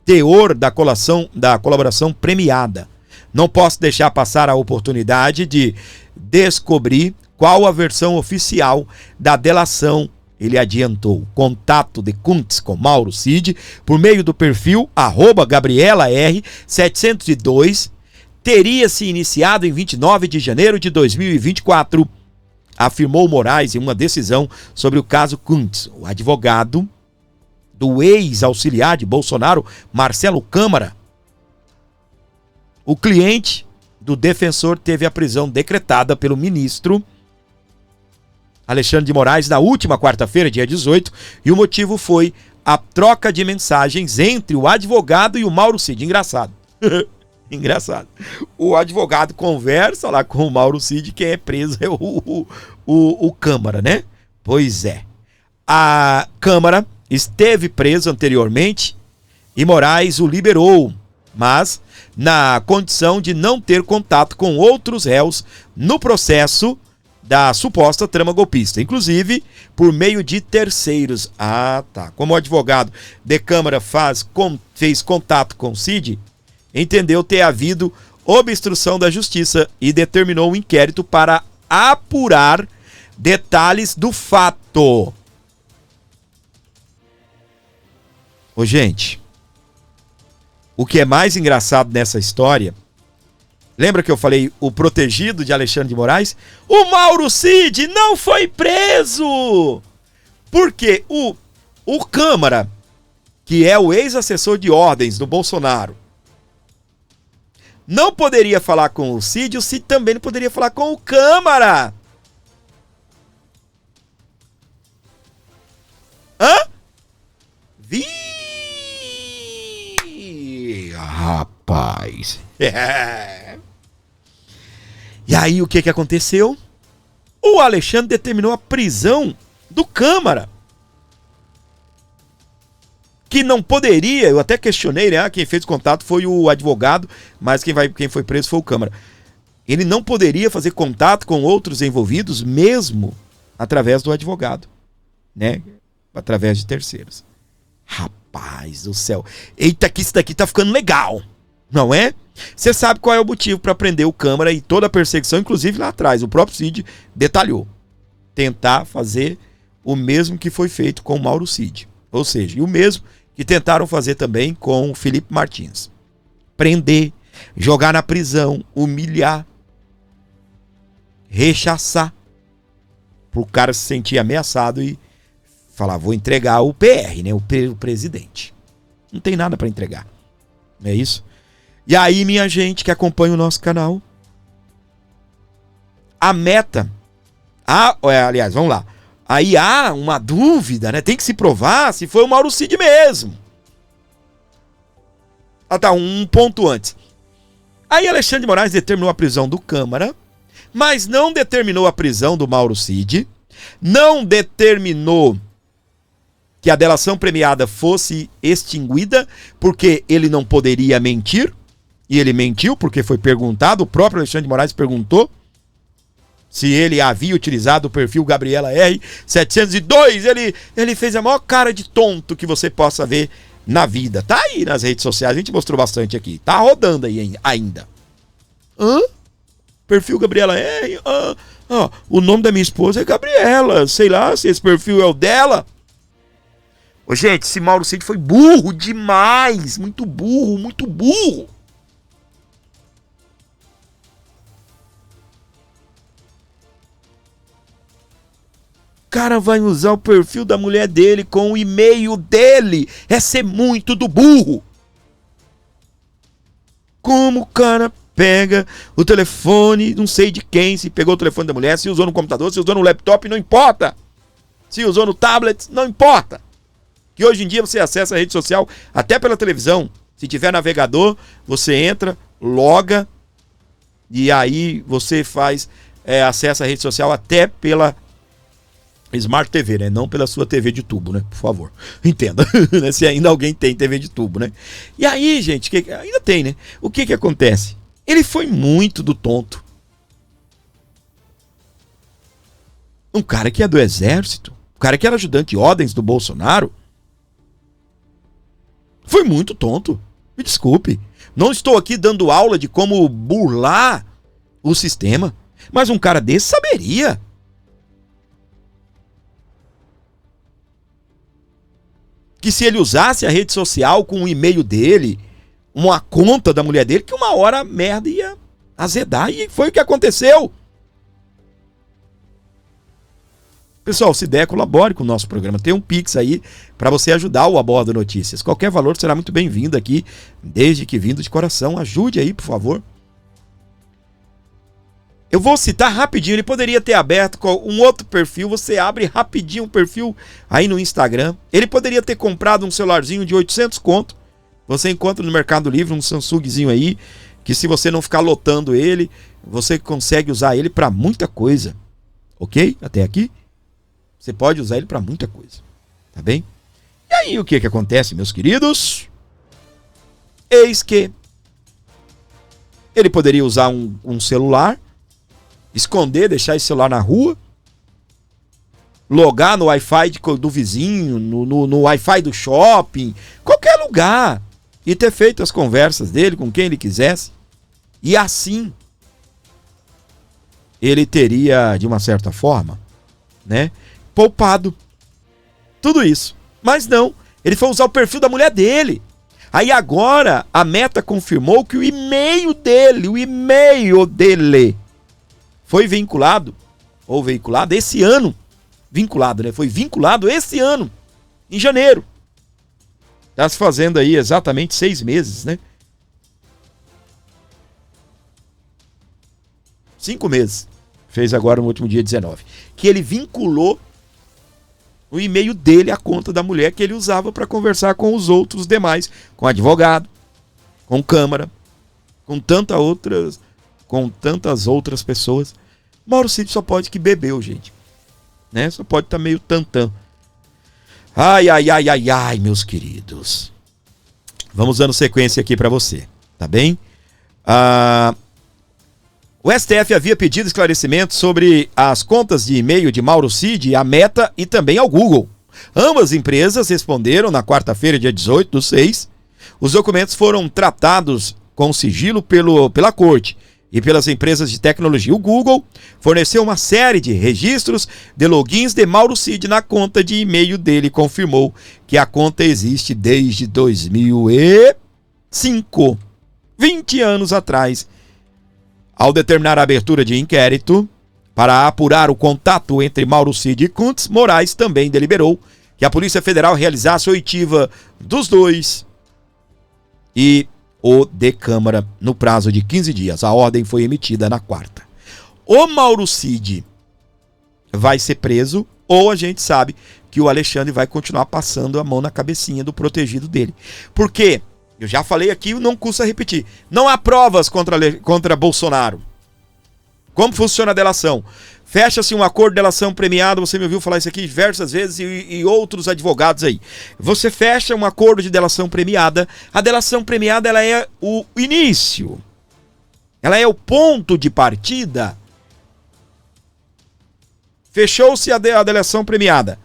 teor da colaboração premiada. Não posso deixar passar a oportunidade de descobrir qual a versão oficial da delação. Ele adiantou. Contato de Kuntz com Mauro Cid por meio do perfil @GabrielaR702 teria se iniciado em 29 de janeiro de 2024, afirmou Moraes em uma decisão sobre o caso Kuntz. O advogado do ex-auxiliar de Bolsonaro, Marcelo Câmara, o cliente do defensor, teve a prisão decretada pelo ministro Alexandre de Moraes na última quarta-feira, dia 18, e o motivo foi a troca de mensagens entre o advogado e o Mauro Cid. Engraçado. Engraçado. O advogado conversa lá com o Mauro Cid, quem é preso é o Câmara, né? Pois é. A Câmara esteve preso anteriormente e Moraes o liberou, mas na condição de não ter contato com outros réus no processo da suposta trama golpista, inclusive por meio de terceiros. Ah, tá. Como o advogado de Câmara fez contato com Cid, entendeu ter havido obstrução da justiça e determinou um inquérito para apurar detalhes do fato. Ô, gente, o que é mais engraçado nessa história, lembra que eu falei o protegido de Alexandre de Moraes? O Mauro Cid não foi preso! Porque o Câmara, que é o ex-assessor de ordens do Bolsonaro, não poderia falar com o Cid também não poderia falar com o Câmara. Hã? Rapaz. E aí o que aconteceu? O Alexandre determinou a prisão do Câmara. Que não poderia, eu até questionei, né? Quem fez o contato foi o advogado, mas quem foi preso foi o Câmara. Ele não poderia fazer contato com outros envolvidos, mesmo através do advogado, né? Através de terceiros. Rapaz do céu. Eita, que isso daqui tá ficando legal, não é? Você sabe qual é o motivo para prender o Câmara e toda a perseguição, inclusive lá atrás. O próprio Cid detalhou. Tentar fazer o mesmo que foi feito com o Mauro Cid. Ou seja, e o mesmo que tentaram fazer também com o Felipe Martins. Prender, jogar na prisão, humilhar, rechaçar, para o cara se sentir ameaçado e falar, vou entregar o PR, né? O presidente. Não tem nada para entregar. Não é isso? E aí, minha gente que acompanha o nosso canal, a meta... aliás, vamos lá. Aí há uma dúvida, né? Tem que se provar se foi o Mauro Cid mesmo. Tá, um ponto antes. Aí Alexandre de Moraes determinou a prisão do Câmara, mas não determinou a prisão do Mauro Cid, não determinou que a delação premiada fosse extinguida, porque ele não poderia mentir, e ele mentiu, porque foi perguntado, o próprio Alexandre de Moraes perguntou se ele havia utilizado o perfil Gabriela R702, ele fez a maior cara de tonto que você possa ver na vida. Tá aí nas redes sociais, a gente mostrou bastante aqui. Tá rodando aí ainda. Hã? Perfil Gabriela R? O nome da minha esposa é Gabriela. Sei lá se esse perfil é o dela. Ô, gente, esse Mauro Cid foi burro demais. Muito burro, muito burro. O cara vai usar o perfil da mulher dele com o e-mail dele. É ser muito do burro. Como o cara pega o telefone, não sei de quem, se pegou o telefone da mulher, se usou no computador, se usou no laptop, não importa. Se usou no tablet, não importa. Que hoje em dia você acessa a rede social até pela televisão. Se tiver navegador, você entra, loga, e aí você faz, acessa a rede social até pela Smart TV, né? Não pela sua TV de tubo, né? Por favor. Entenda. Se ainda alguém tem TV de tubo, né? E aí, gente, ainda tem, né? O que acontece? Ele foi muito do tonto. Um cara que é do exército, um cara que era ajudante de ordens do Bolsonaro, foi muito tonto. Me desculpe. Não estou aqui dando aula de como burlar o sistema, mas um cara desse saberia. Que se ele usasse a rede social com o e-mail dele, uma conta da mulher dele, que uma hora a merda ia azedar. E foi o que aconteceu. Pessoal, se der, colabore com o nosso programa. Tem um Pix aí para você ajudar o Aborda Notícias. Qualquer valor será muito bem-vindo aqui, desde que vindo de coração. Ajude aí, por favor. Eu vou citar rapidinho, ele poderia ter aberto com um outro perfil, você abre rapidinho um perfil aí no Instagram. Ele poderia ter comprado um celularzinho de 800 conto. Você encontra no Mercado Livre um Samsungzinho aí, que se você não ficar lotando ele, você consegue usar ele para muita coisa. Ok? Até aqui? Você pode usar ele para muita coisa. Tá bem? E aí o que acontece, meus queridos? Eis que ele poderia usar um celular, esconder, deixar esse celular na rua, logar no Wi-Fi do vizinho, no Wi-Fi do shopping, qualquer lugar, e ter feito as conversas dele com quem ele quisesse. E assim, ele teria, de uma certa forma, né? Poupado. Tudo isso. Mas não, ele foi usar o perfil da mulher dele. Aí agora a Meta confirmou que o e-mail dele foi vinculado, ou veiculado esse ano. Vinculado, né? Foi vinculado esse ano, em janeiro. Tá se fazendo aí exatamente 6 meses, né? 5 meses. Fez agora no último dia 19. Que ele vinculou o e-mail dele à conta da mulher que ele usava para conversar com os outros demais. Com advogado, com Câmara, com tantas outras pessoas. Mauro Cid só pode que bebeu, gente. Né? Só pode estar meio tantã. Ai, meus queridos. Vamos dando sequência aqui para você, tá bem? O STF havia pedido esclarecimento sobre as contas de e-mail de Mauro Cid, à Meta e também ao Google. Ambas empresas responderam na quarta-feira, dia 18/6. Os documentos foram tratados com sigilo pela corte e pelas empresas de tecnologia. O Google forneceu uma série de registros de logins de Mauro Cid na conta de e-mail dele e confirmou que a conta existe desde 2005, 20 anos atrás. Ao determinar a abertura de inquérito para apurar o contato entre Mauro Cid e Kuntz, Moraes também deliberou que a Polícia Federal realizasse a oitiva dos dois e o de Câmara no prazo de 15 dias. A ordem foi emitida na quarta. O Mauro Cid vai ser preso ou a gente sabe que o Alexandre vai continuar passando a mão na cabecinha do protegido dele. Por quê? Eu já falei aqui, não custa repetir. Não há provas contra Bolsonaro. Como funciona a delação? Fecha-se um acordo de delação premiado, você me ouviu falar isso aqui diversas vezes e outros advogados aí. Você fecha um acordo de delação premiada. A delação premiada ela é o início. Ela é o ponto de partida. Fechou-se a delação premiada.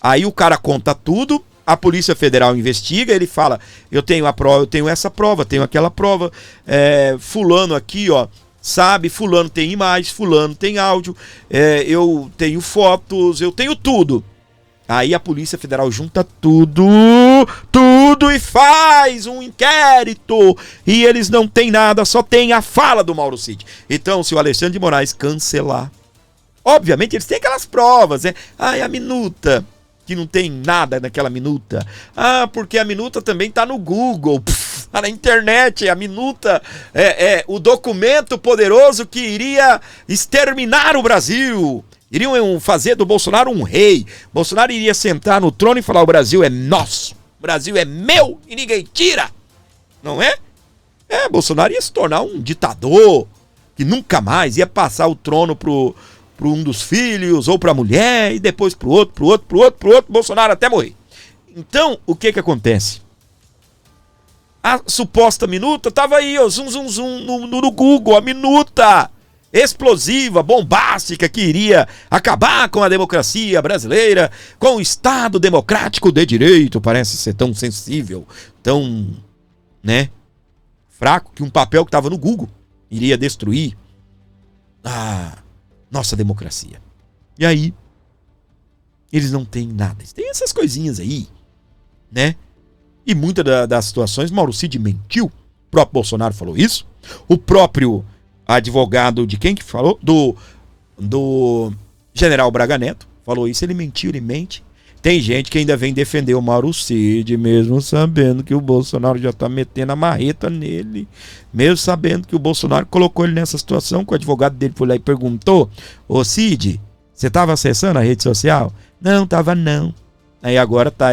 Aí o cara conta tudo. A Polícia Federal investiga, ele fala, eu tenho a prova, eu tenho essa prova, tenho aquela prova, fulano aqui, ó, sabe, fulano tem imagem, fulano tem áudio, eu tenho fotos, eu tenho tudo. Aí a Polícia Federal junta tudo e faz um inquérito. E eles não têm nada, só tem a fala do Mauro Cid. Então, se o Alexandre de Moraes cancelar, obviamente eles têm aquelas provas, né? A minuta, que não tem nada naquela minuta. Porque a minuta também tá no Google, tá na internet. A minuta é o documento poderoso que iria exterminar o Brasil. Iriam fazer do Bolsonaro um rei. Bolsonaro iria sentar no trono e falar: o Brasil é nosso, o Brasil é meu e ninguém tira. Não é? Bolsonaro ia se tornar um ditador que nunca mais ia passar o trono pro um dos filhos, ou para a mulher, e depois pro outro, Bolsonaro até morrer. Então, o que acontece? A suposta minuta tava aí, ó, no Google, a minuta explosiva, bombástica, que iria acabar com a democracia brasileira, com o Estado democrático de direito. Parece ser tão sensível, tão, né, fraco, que um papel que tava no Google iria destruir nossa democracia. E aí, eles não têm nada. Eles têm essas coisinhas aí, né? E muitas das situações, Mauro Cid mentiu. O próprio Bolsonaro falou isso. O próprio advogado de quem que falou? Do general Braga Neto falou isso. Ele mentiu, ele mente. Tem gente que ainda vem defender o Mauro Cid, mesmo sabendo que o Bolsonaro já tá metendo a marreta nele, mesmo sabendo que o Bolsonaro colocou ele nessa situação, que o advogado dele foi lá e perguntou: ô Cid, você tava acessando a rede social? Não, tava não. Aí agora tá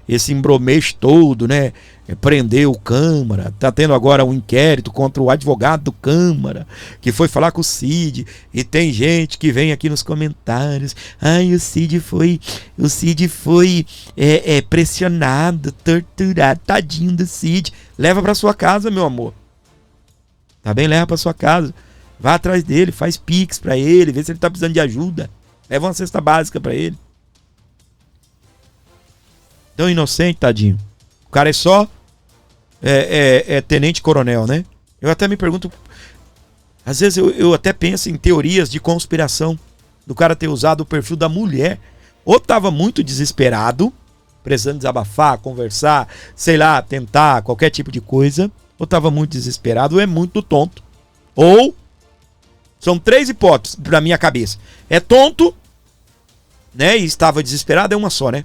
esse embromês todo, né? Prendeu o Câmara, tá tendo agora um inquérito contra o advogado do Câmara, que foi falar com o Cid, e tem gente que vem aqui nos comentários: o Cid foi pressionado, torturado, tadinho do Cid. Leva pra sua casa, meu amor. Tá bem? Leva pra sua casa. Vá atrás dele, faz pix pra ele, vê se ele tá precisando de ajuda. Leva uma cesta básica pra ele. Tão inocente, tadinho. O cara é só tenente-coronel, né? Eu até me pergunto, às vezes eu até penso em teorias de conspiração. do cara ter usado o perfil da mulher. Ou tava muito desesperado, precisando desabafar, conversar, sei lá, tentar qualquer tipo de coisa. Ou tava muito desesperado, ou é muito tonto. Ou, são 3 hipóteses na minha cabeça. É tonto, né, e estava desesperado, é uma só, né?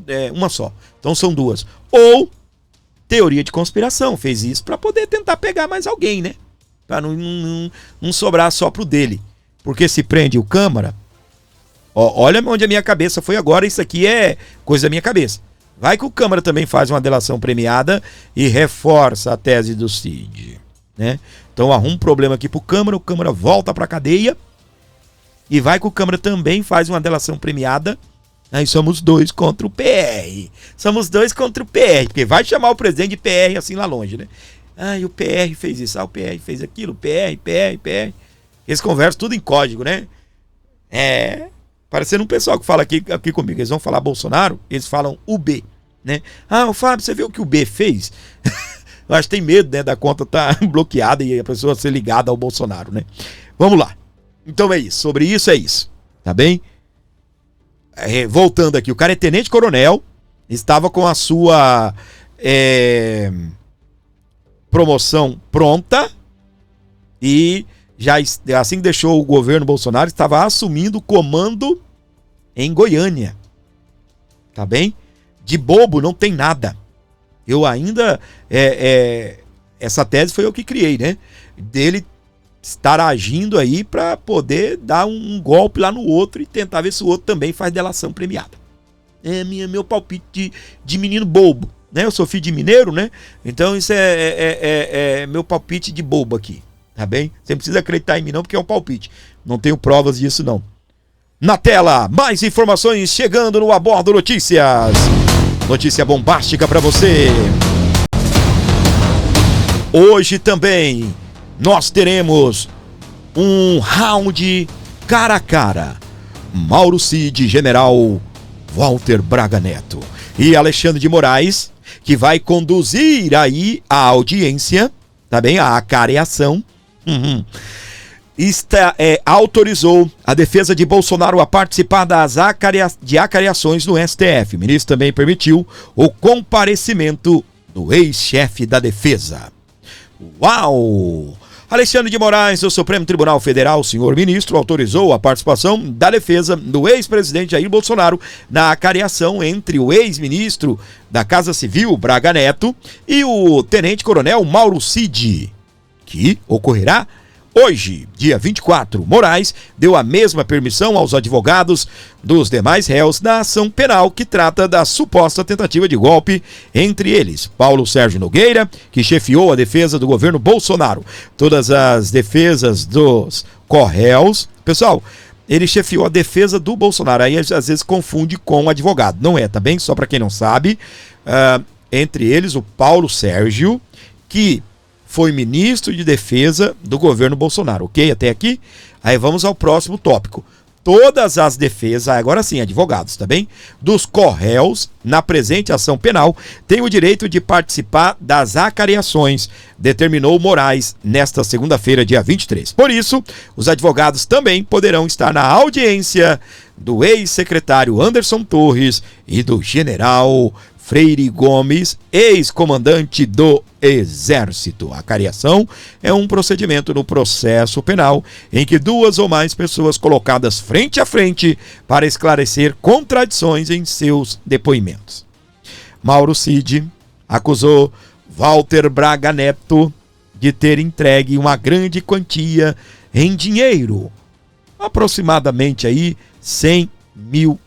É uma só. Então são 2. Ou, teoria de conspiração, fez isso para poder tentar pegar mais alguém, né? Para não sobrar só pro dele. Porque se prende o Câmara, olha onde a minha cabeça foi agora, isso aqui é coisa da minha cabeça. Vai que o Câmara também faz uma delação premiada e reforça a tese do Cid, né? Então arruma um problema aqui pro Câmara, o Câmara volta pra cadeia e vai que o Câmara também faz uma delação premiada. Aí somos 2 contra o PR. Somos 2 contra o PR, porque vai chamar o presidente de PR assim lá longe, né? E o PR fez isso, o PR fez aquilo, PR. Eles conversam tudo em código, né? Parecendo um pessoal que fala aqui comigo, eles vão falar Bolsonaro, eles falam UB, né? O Fábio, você viu o que o B fez? Eu acho que tem medo, né, da conta tá bloqueada e a pessoa ser ligada ao Bolsonaro, né? Vamos lá. Então é isso, sobre isso é isso, tá bem? Voltando aqui, o cara é tenente-coronel, estava com a sua promoção pronta e já assim que deixou o governo Bolsonaro, estava assumindo o comando em Goiânia. Tá bem? De bobo não tem nada. Eu ainda... essa tese foi eu que criei, né? Dele estar agindo aí para poder dar um golpe lá no outro e tentar ver se o outro também faz delação premiada. Meu palpite de menino bobo, né? Eu sou filho de mineiro, né? Então isso é meu palpite de bobo aqui, tá bem? Você não precisa acreditar em mim não, porque é um palpite. Não tenho provas disso não. Na tela, mais informações chegando no Abordo Notícias. Notícia bombástica para você. Hoje também nós teremos um round cara a cara. Mauro Cid, General Walter Braga Neto e Alexandre de Moraes, que vai conduzir aí a audiência, tá bem? A acareação. Autorizou a defesa de Bolsonaro a participar das acareações no STF. O ministro também permitiu o comparecimento do ex-chefe da defesa. Uau! Alexandre de Moraes, do Supremo Tribunal Federal, senhor ministro, autorizou a participação da defesa do ex-presidente Jair Bolsonaro na acareação entre o ex-ministro da Casa Civil, Braga Neto, e o tenente-coronel Mauro Cid, que ocorrerá hoje, dia 24. Moraes deu a mesma permissão aos advogados dos demais réus da ação penal que trata da suposta tentativa de golpe, entre eles Paulo Sérgio Nogueira, que chefiou a defesa do governo Bolsonaro. Todas as defesas dos corréus, pessoal, ele chefiou a defesa do Bolsonaro, aí às vezes confunde com o advogado, não é, tá bem? Só para quem não sabe, entre eles o Paulo Sérgio, que foi ministro de defesa do governo Bolsonaro, ok? Até aqui? Aí vamos ao próximo tópico. Todas as defesas, agora sim, advogados, tá bem? Dos corréus na presente ação penal têm o direito de participar das acareações, determinou Moraes nesta segunda-feira, dia 23. Por isso, os advogados também poderão estar na audiência do ex-secretário Anderson Torres e do general Freire Gomes, ex-comandante do Exército. A acareação é um procedimento no processo penal em que 2 ou mais pessoas colocadas frente a frente para esclarecer contradições em seus depoimentos. Mauro Cid acusou Walter Braga Neto de ter entregue uma grande quantia em dinheiro, aproximadamente aí R$100 mil.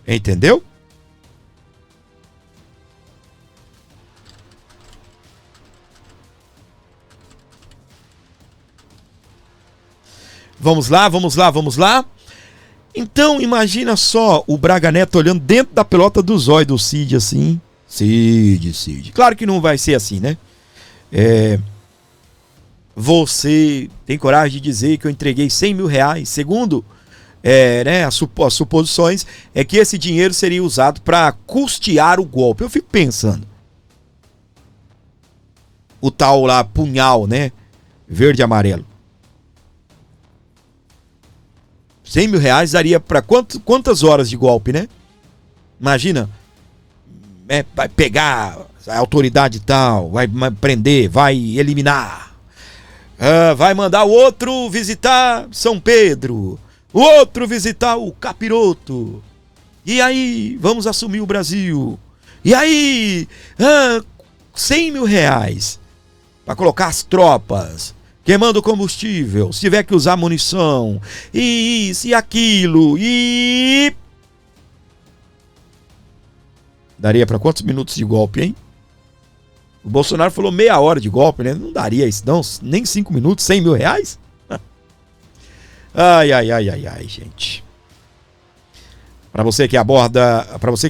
Entendeu? Vamos lá. Então, imagina só o Braga Neto olhando dentro da pelota do zóio do Cid, assim. Cid. Claro que não vai ser assim, né? Você tem coragem de dizer que eu entreguei R$100 mil? Segundo as suposições é que esse dinheiro seria usado para custear o golpe. Eu fico pensando, o tal lá punhal, né? Verde e amarelo. 100 mil reais daria para quantas horas de golpe, né? Imagina, vai pegar a autoridade tal, vai prender, vai eliminar, vai mandar o outro visitar São Pedro, o outro visitar o Capiroto, e aí vamos assumir o Brasil, e aí 100 mil reais para colocar as tropas, queimando combustível, se tiver que usar munição, e isso e aquilo, e... Daria para quantos minutos de golpe, hein? O Bolsonaro falou meia hora de golpe, né? Não daria isso, não. Nem 5 minutos, 100 mil reais? Ai, gente. Para você que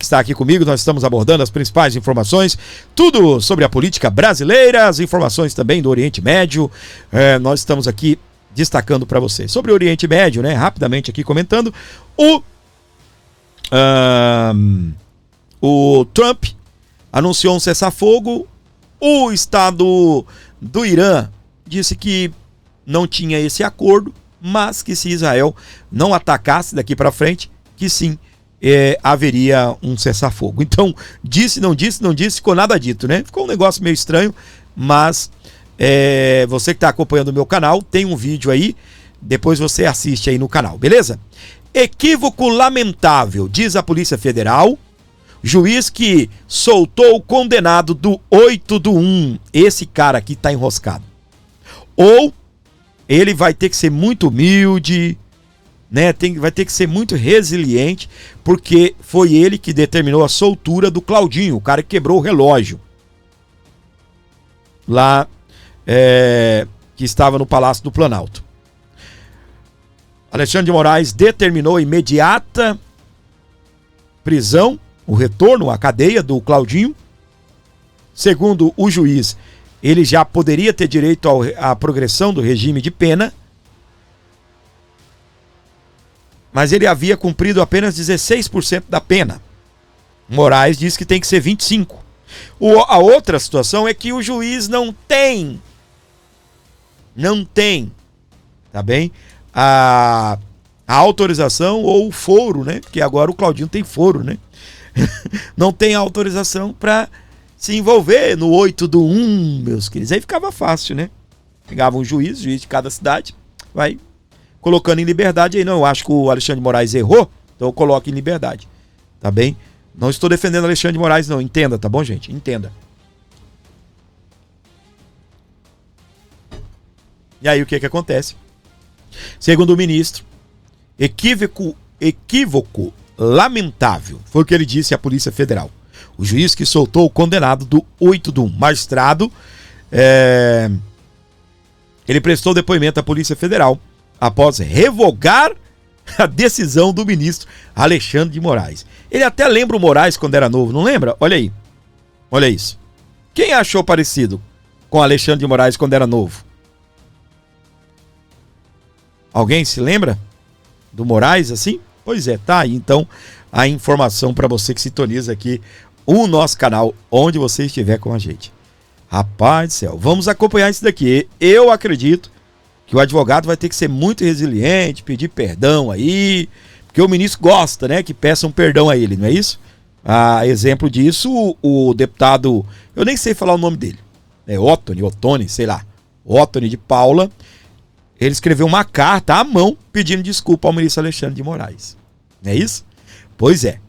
está aqui comigo, nós estamos abordando as principais informações, tudo sobre a política brasileira, as informações também do Oriente Médio. Nós estamos aqui destacando para você. Sobre o Oriente Médio, né? Rapidamente aqui comentando, o Trump anunciou um cessar-fogo. O Estado do Irã disse que não tinha esse acordo, mas que se Israel não atacasse daqui para frente, que sim, haveria um cessar-fogo. Então, disse, não disse, ficou nada dito, né? Ficou um negócio meio estranho, mas você que está acompanhando o meu canal, tem um vídeo aí, depois você assiste aí no canal, beleza? Equívoco lamentável, diz a Polícia Federal. Juiz que soltou o condenado do 8/1. Esse cara aqui tá enroscado. Ou ele vai ter que ser muito humilde, né? Vai ter que ser muito resiliente, porque foi ele que determinou a soltura do Claudinho, o cara que quebrou o relógio. Lá, que estava no Palácio do Planalto. Alexandre de Moraes determinou imediata prisão, o retorno à cadeia do Claudinho. Segundo o juiz, ele já poderia ter direito à progressão do regime de pena, mas ele havia cumprido apenas 16% da pena. Moraes diz que tem que ser 25%. A outra situação é que o juiz não tem, tá bem, a autorização ou o foro, né? Porque agora o Claudinho tem foro, né? Não tem autorização para se envolver no 8/1, meus queridos. Aí ficava fácil, né? Pegava um juiz de cada cidade, vai colocando em liberdade. Aí não, eu acho que o Alexandre de Moraes errou, então eu coloco em liberdade, tá bem? Não estou defendendo Alexandre de Moraes, não, entenda, tá bom, gente? Entenda. E aí o que acontece? Segundo o ministro, equívoco lamentável, foi o que ele disse à Polícia Federal. O juiz que soltou o condenado do 8/1, magistrado, ele prestou depoimento à Polícia Federal após revogar a decisão do ministro Alexandre de Moraes. Ele até lembra o Moraes quando era novo, não lembra? Olha aí, olha isso. Quem achou parecido com Alexandre de Moraes quando era novo? Alguém se lembra do Moraes assim? Pois é, tá aí então a informação para você que sintoniza aqui o nosso canal, onde você estiver com a gente. Rapaz do céu, vamos acompanhar isso daqui. Eu acredito que o advogado vai ter que ser muito resiliente, pedir perdão aí, porque o ministro gosta, né, que peçam perdão a ele, não é isso? Exemplo disso, o deputado, eu nem sei falar o nome dele, Ottoni, sei lá, Ottoni de Paula, ele escreveu uma carta à mão pedindo desculpa ao ministro Alexandre de Moraes. Não é isso? Pois é.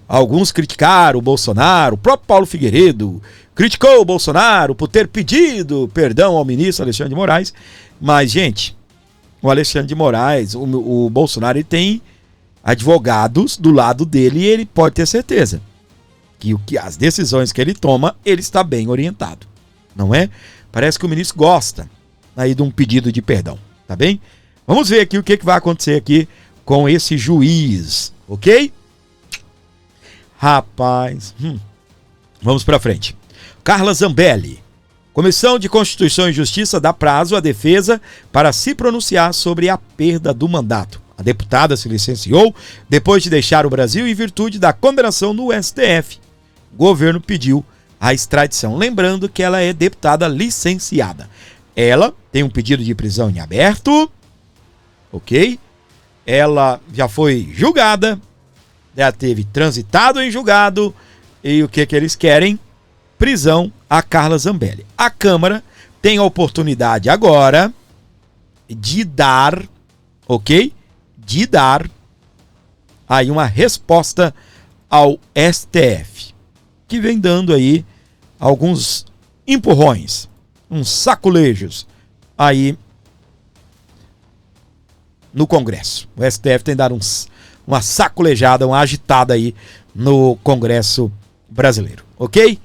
Alguns criticaram o Bolsonaro, o próprio Paulo Figueiredo criticou o Bolsonaro por ter pedido perdão ao ministro Alexandre de Moraes. Mas, gente, o Alexandre de Moraes, o Bolsonaro, ele tem advogados do lado dele e ele pode ter certeza que as decisões que ele toma, ele está bem orientado. Não é? Parece que o ministro gosta aí de um pedido de perdão. Tá bem? Vamos ver aqui o que vai acontecer aqui com esse juiz, ok? Rapaz, vamos pra frente. Carla Zambelli. Comissão de Constituição e Justiça dá prazo à defesa para se pronunciar sobre a perda do mandato. A deputada se licenciou depois de deixar o Brasil em virtude da condenação no STF. O governo pediu a extradição. Lembrando que ela é deputada licenciada. Ela tem um pedido de prisão em aberto, ok? Ela já foi julgada, já teve transitado em julgado, e o que eles querem? Prisão a Carla Zambelli. A Câmara tem a oportunidade agora de dar, ok? De dar aí uma resposta ao STF, que vem dando aí alguns empurrões, uns saculejos aí no Congresso. O STF tem dado uma saculejada, uma agitada aí no Congresso brasileiro, ok?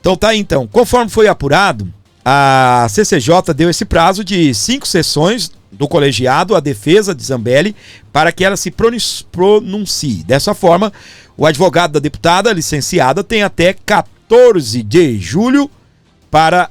Então tá aí, então. Conforme foi apurado, a CCJ deu esse prazo de 5 sessões do colegiado à defesa de Zambelli para que ela se pronuncie. Dessa forma, o advogado da deputada licenciada tem até 14 de julho para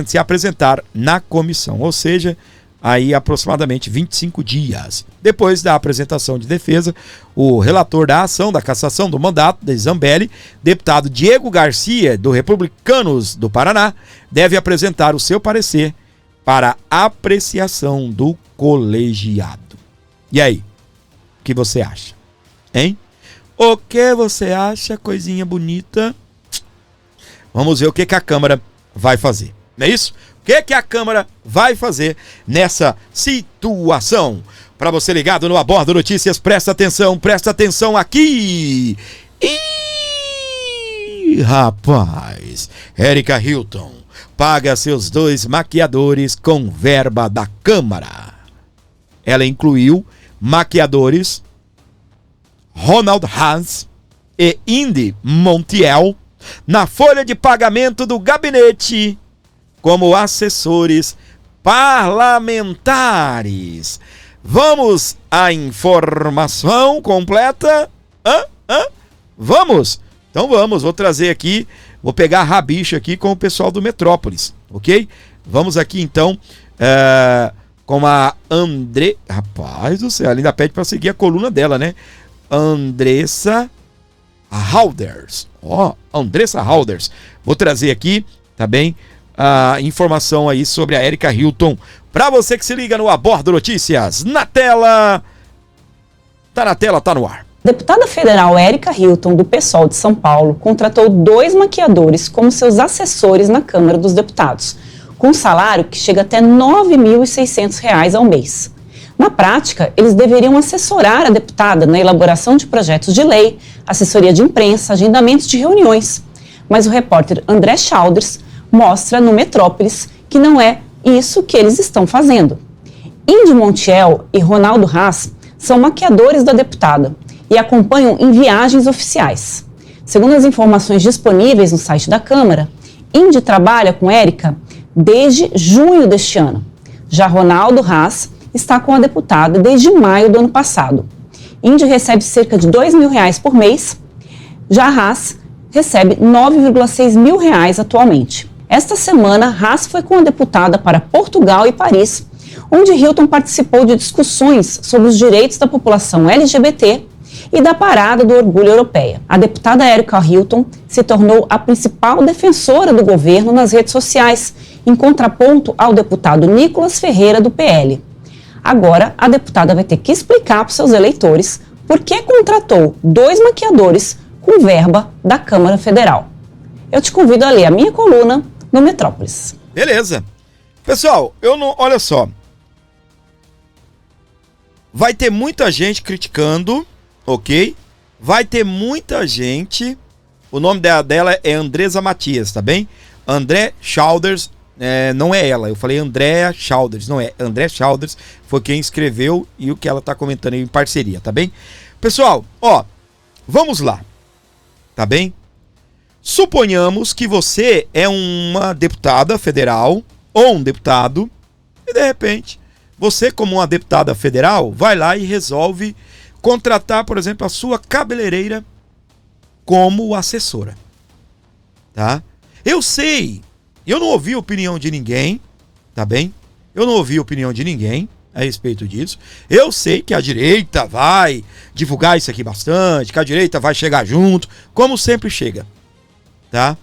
se apresentar na comissão, ou seja, aí aproximadamente 25 dias. Depois da apresentação de defesa, o relator da ação da cassação do mandato de Zambelli, deputado Diego Garcia, do Republicanos do Paraná, deve apresentar o seu parecer para apreciação do colegiado. E aí, o que você acha? Hein? O que você acha, coisinha bonita? Vamos ver o que a Câmara vai fazer. Não é isso? O que a Câmara vai fazer nessa situação? Para você ligado no Abordo Notícias, presta atenção aqui. Ih, rapaz, Erika Hilton paga seus 2 maquiadores com verba da Câmara. Ela incluiu maquiadores Ronald Haas e Indy Montiel na folha de pagamento do gabinete como assessores parlamentares. Vamos à informação completa? Vamos? Então vamos, vou trazer aqui, vou pegar a rabicha aqui com o pessoal do Metrópolis, ok? Vamos aqui então com a rapaz do céu, ela ainda pede para seguir a coluna dela, né? Andressa Halders. Andressa Halders. Vou trazer aqui, tá bem? A informação aí sobre a Erika Hilton. Para você que se liga no Abordo Notícias, na tela, tá no ar. Deputada federal Erika Hilton, do PSOL de São Paulo, contratou 2 maquiadores como seus assessores na Câmara dos Deputados, com um salário que chega até R$ 9.600 ao mês. Na prática, eles deveriam assessorar a deputada na elaboração de projetos de lei, assessoria de imprensa, agendamentos de reuniões. Mas o repórter André Chalders mostra no Metrópolis que não é isso que eles estão fazendo. Indy Montiel e Ronaldo Haas são maquiadores da deputada e acompanham em viagens oficiais. Segundo as informações disponíveis no site da Câmara, Indy trabalha com Erika desde junho deste ano. Já Ronaldo Haas está com a deputada desde maio do ano passado. Indy recebe cerca de R$ 2.000 por mês, já Haas recebe R$ 9,6 mil atualmente. Esta semana, Haas foi com a deputada para Portugal e Paris, onde Hilton participou de discussões sobre os direitos da população LGBT e da Parada do Orgulho Europeia. A deputada Erika Hilton se tornou a principal defensora do governo nas redes sociais, em contraponto ao deputado Nicolas Ferreira, do PL. Agora, a deputada vai ter que explicar para os seus eleitores por que contratou 2 maquiadores com verba da Câmara Federal. Eu te convido a ler a minha coluna no Metrópolis. Beleza. Pessoal, olha só. Vai ter muita gente criticando, ok? Vai ter muita gente. O nome dela é Andressa Matias, tá bem? André Chalders, não é ela. Eu falei Andréa Chalders, não é. André Chalders foi quem escreveu e o que ela tá comentando aí em parceria, tá bem? Pessoal, vamos lá. Tá bem? Suponhamos que você é uma deputada federal ou um deputado e de repente você, como uma deputada federal, vai lá e resolve contratar, por exemplo, a sua cabeleireira como assessora, tá? Eu sei, eu não ouvi opinião de ninguém, tá bem? Eu não ouvi opinião de ninguém a respeito disso. Eu sei que a direita vai divulgar isso aqui bastante, que a direita vai chegar junto, como sempre chega, tá?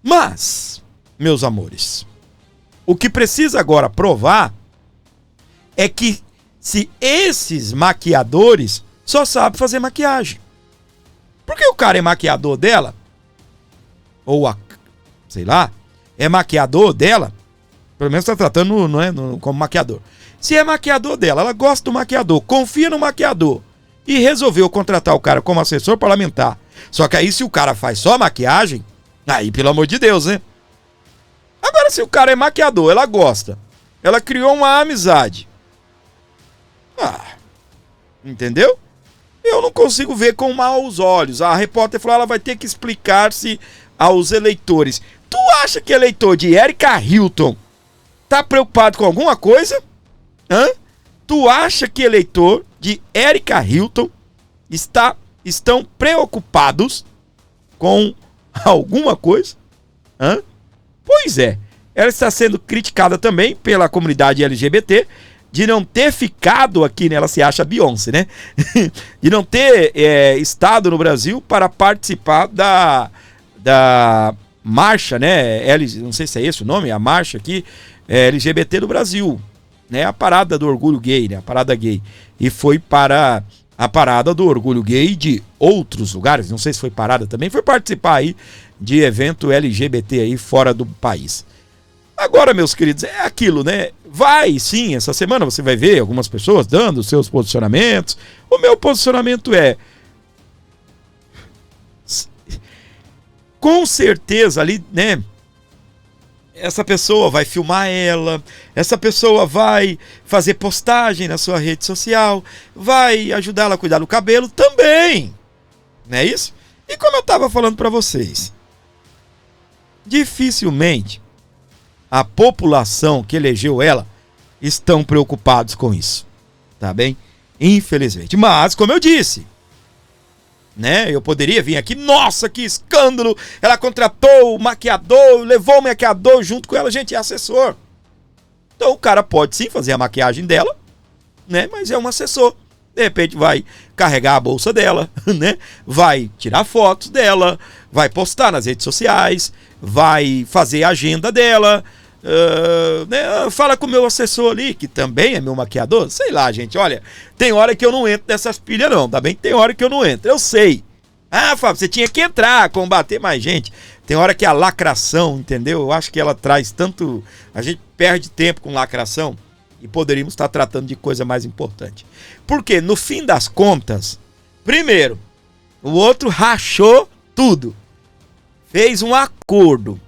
Mas, meus amores, o que precisa agora provar é que se esses maquiadores só sabem fazer maquiagem. Porque o cara é maquiador dela, ou sei lá, é maquiador dela, pelo menos está tratando como maquiador. Se é maquiador dela, ela gosta do maquiador, confia no maquiador e resolveu contratar o cara como assessor parlamentar. Só que aí se o cara faz só maquiagem, aí pelo amor de Deus, né? Agora se o cara é maquiador, ela gosta, ela criou uma amizade. Entendeu? Eu não consigo ver com maus olhos. A repórter falou, ela vai ter que explicar-se aos eleitores. Tu acha que eleitor de Erika Hilton tá preocupado com alguma coisa? Tu acha que eleitor de Erika Hilton estão preocupados com alguma coisa? Pois é. Ela está sendo criticada também pela comunidade LGBT de não ter ficado aqui, né? Ela se acha Beyoncé, né? De não ter estado no Brasil para participar da marcha, né? Não sei se é esse o nome, a marcha aqui, LGBT do Brasil, né? A parada do orgulho gay, né? A parada gay. E foi para a parada do orgulho gay de outros lugares, não sei se foi parada também, foi participar aí de evento LGBT aí fora do país. Agora, meus queridos, é aquilo, né? Vai, sim, essa semana você vai ver algumas pessoas dando seus posicionamentos. O meu posicionamento é... com certeza ali, né? Essa pessoa vai filmar ela, essa pessoa vai fazer postagem na sua rede social, vai ajudar ela a cuidar do cabelo também. Não é isso? E como eu estava falando para vocês, dificilmente a população que elegeu ela estão preocupados com isso, tá bem? Infelizmente. Mas, como eu disse, né? Eu poderia vir aqui, nossa, que escândalo! Ela contratou o maquiador, levou o maquiador junto com ela, gente, é assessor. Então o cara pode sim fazer a maquiagem dela, né? Mas é um assessor. De repente vai carregar a bolsa dela, né? Vai tirar fotos dela, vai postar nas redes sociais, vai fazer a agenda dela, né? Fala com o meu assessor ali, que também é meu maquiador, sei lá, gente, olha, tem hora que eu não entro nessas pilhas não, tá bem? Tem hora que eu não entro, eu sei. Fábio, você tinha que entrar, combater mais gente. Tem hora que a lacração, entendeu? Eu acho que ela traz tanto... A gente perde tempo com lacração e poderíamos estar tratando de coisa mais importante. Porque, no fim das contas, primeiro, o outro rachou tudo. Fez um acordo.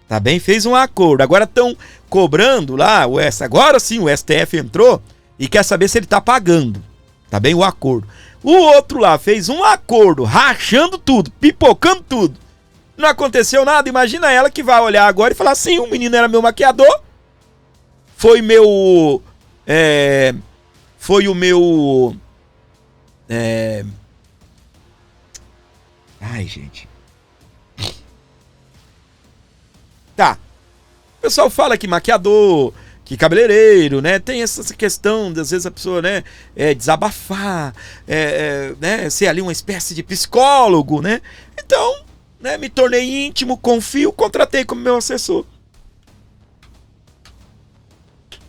Tá bem? Fez um acordo. Agora estão cobrando lá, agora sim o STF entrou e quer saber se ele tá pagando. Tá bem? O acordo. O outro lá fez um acordo, rachando tudo, pipocando tudo. Não aconteceu nada. Imagina ela que vai olhar agora e falar assim, o menino era meu maquiador, foi meu... foi o meu... Ai, gente. Tá. O pessoal fala que maquiador, que cabeleireiro, né? Tem essa questão de, às vezes, a pessoa, né? Desabafar, né? Ser ali uma espécie de psicólogo, né? Então, né? Me tornei íntimo, confio, contratei como meu assessor.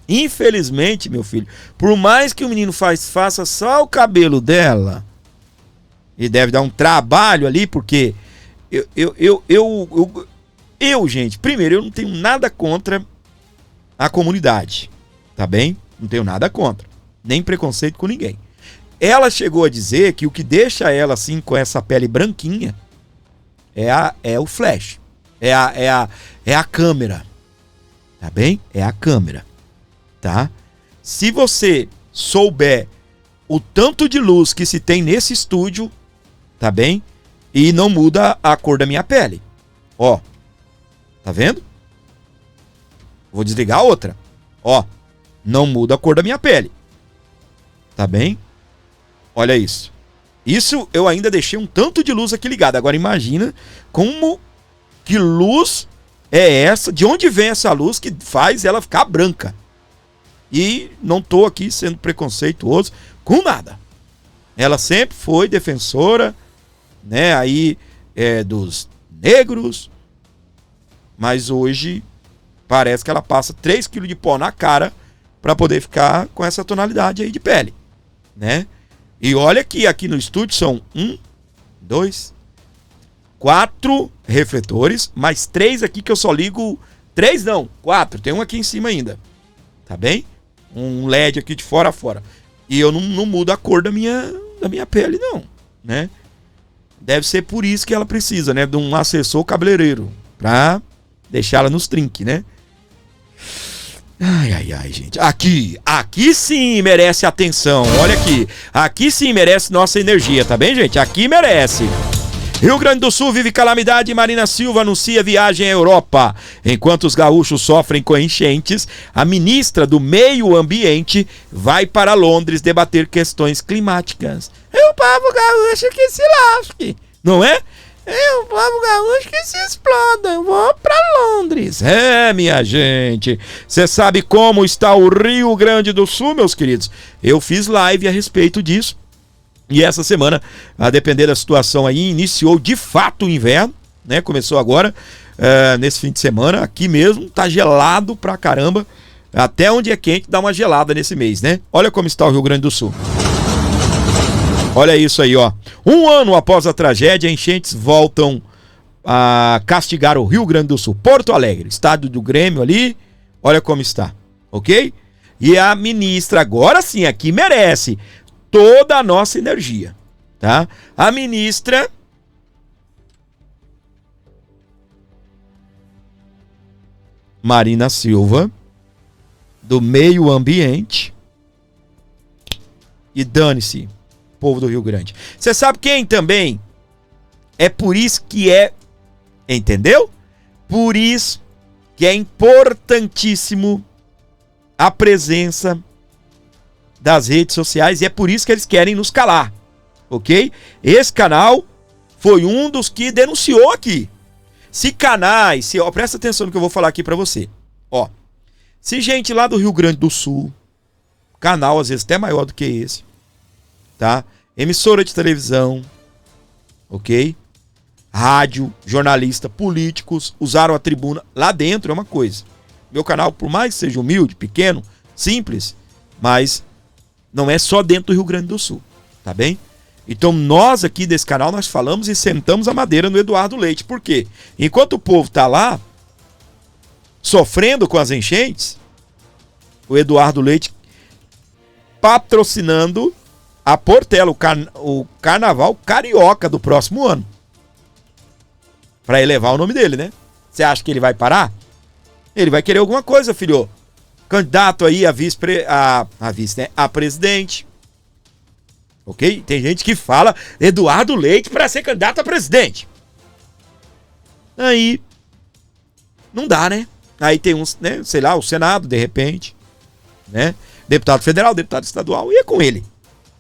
Infelizmente, meu filho, por mais que o menino faça só o cabelo dela, e deve dar um trabalho ali, porque gente, primeiro, eu não tenho nada contra a comunidade, tá bem? Não tenho nada contra, nem preconceito com ninguém. Ela chegou a dizer que o que deixa ela assim com essa pele branquinha é o flash, é a câmera, tá bem? É a câmera, tá? Se você souber o tanto de luz que se tem nesse estúdio, tá bem? E não muda a cor da minha pele, ó. Tá vendo? Vou desligar a outra. Ó, não muda a cor da minha pele. Tá bem? Olha isso. Isso eu ainda deixei um tanto de luz aqui ligado. Agora imagina como que luz é essa, de onde vem essa luz que faz ela ficar branca. E não tô aqui sendo preconceituoso com nada. Ela sempre foi defensora, né, aí dos negros, Mas hoje parece que ela passa 3 kg de pó na cara para poder ficar com essa tonalidade aí de pele, né? E olha que aqui no estúdio são 1, 2, 4 refletores, mais 3 aqui que eu só ligo. 3 não, 4, tem um aqui em cima ainda. Tá bem? Um LED aqui de fora a fora. E eu não mudo a cor da minha pele, não, né? Deve ser por isso que ela precisa, né? De um assessor cabeleireiro. Pra deixar ela nos trinques, né? Ai, gente. Aqui sim merece atenção. Olha aqui. Aqui sim merece nossa energia, tá bem, gente? Aqui merece. Rio Grande do Sul vive calamidade e Marina Silva anuncia viagem à Europa. Enquanto os gaúchos sofrem com enchentes, a ministra do Meio Ambiente vai para Londres debater questões climáticas. É o povo gaúcho que se lasque, não é? É o povo gaúcho que se exploda. Eu vou para Londres. É, minha gente. Você sabe como está o Rio Grande do Sul, meus queridos? Eu fiz live a respeito disso. E essa semana, a depender da situação aí, iniciou de fato o inverno, né? Começou agora, nesse fim de semana, aqui mesmo, tá gelado pra caramba. Até onde é quente, dá uma gelada nesse mês, né? Olha como está o Rio Grande do Sul. Olha isso aí, ó. 1 ano após a tragédia, enchentes voltam a castigar o Rio Grande do Sul. Porto Alegre, estádio do Grêmio ali, olha como está, ok? E a ministra, agora sim, aqui merece toda a nossa energia, tá? A ministra Marina Silva, do Meio Ambiente, e dane-se, povo do Rio Grande. Você sabe quem também? É por isso que entendeu? Por isso que é importantíssimo a presença das redes sociais, e é por isso que eles querem nos calar, ok? Esse canal foi um dos que denunciou aqui. Se canais, presta atenção no que eu vou falar aqui pra você. Ó, se gente lá do Rio Grande do Sul, canal às vezes até maior do que esse, tá? Emissora de televisão, ok? Rádio, jornalista, políticos usaram a tribuna lá dentro, é uma coisa. Meu canal, por mais que seja humilde, pequeno, simples, mas não é só dentro do Rio Grande do Sul, tá bem? Então nós aqui desse canal, nós falamos e sentamos a madeira no Eduardo Leite. Por quê? Enquanto o povo tá lá, sofrendo com as enchentes, o Eduardo Leite patrocinando a Portela, o carnaval carioca do próximo ano. Pra elevar o nome dele, né? Você acha que ele vai parar? Ele vai querer alguma coisa, filho. Candidato aí a presidente. Ok? Tem gente que fala Eduardo Leite para ser candidato a presidente. Aí não dá, né? Aí tem uns, né, sei lá, o Senado, de repente, né? Deputado federal, deputado estadual, e é com ele.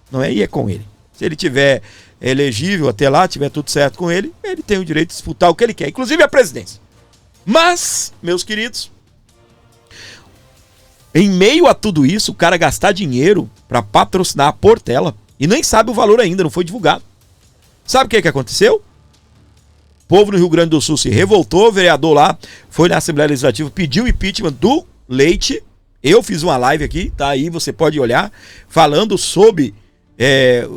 Não é? E é com ele. Se ele tiver elegível até lá, tiver tudo certo com ele, ele tem o direito de disputar o que ele quer, inclusive a presidência. Mas, meus queridos, em meio a tudo isso, o cara gastar dinheiro para patrocinar a Portela e nem sabe o valor ainda, não foi divulgado. Sabe o que aconteceu? O povo no Rio Grande do Sul se revoltou, o vereador lá foi na Assembleia Legislativa, pediu o impeachment do Leite. Eu fiz uma live aqui, tá aí, você pode olhar, falando sobre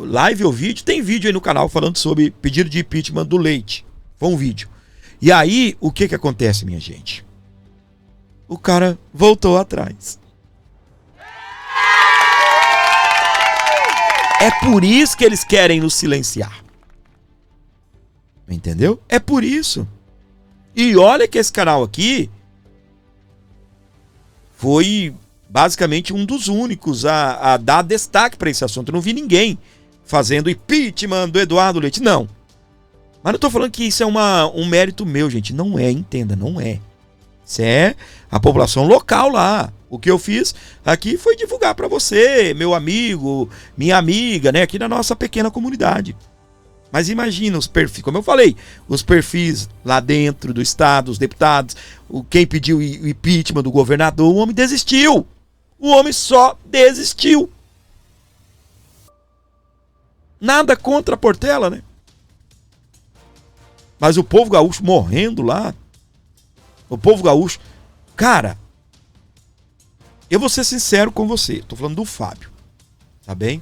live ou vídeo, tem vídeo aí no canal falando sobre pedido de impeachment do Leite. Foi um vídeo. E aí, o que acontece, minha gente? O cara voltou atrás. É por isso que eles querem nos silenciar. Entendeu? É por isso. E olha que esse canal aqui foi basicamente um dos únicos a dar destaque para esse assunto. Eu não vi ninguém fazendo impeachment do Eduardo Leite, não. Mas não estou falando que isso é um mérito meu, gente. Não é, entenda, não é. Isso é a população local lá. O que eu fiz aqui foi divulgar para você, meu amigo, minha amiga, né, aqui na nossa pequena comunidade. Mas imagina os perfis, como eu falei, os perfis lá dentro do estado, os deputados, quem pediu o impeachment do governador, o homem desistiu. O homem só desistiu. Nada contra a Portela, né? Mas o povo gaúcho morrendo lá. O povo gaúcho. Cara, eu vou ser sincero com você. Tô falando do Fábio. Tá bem?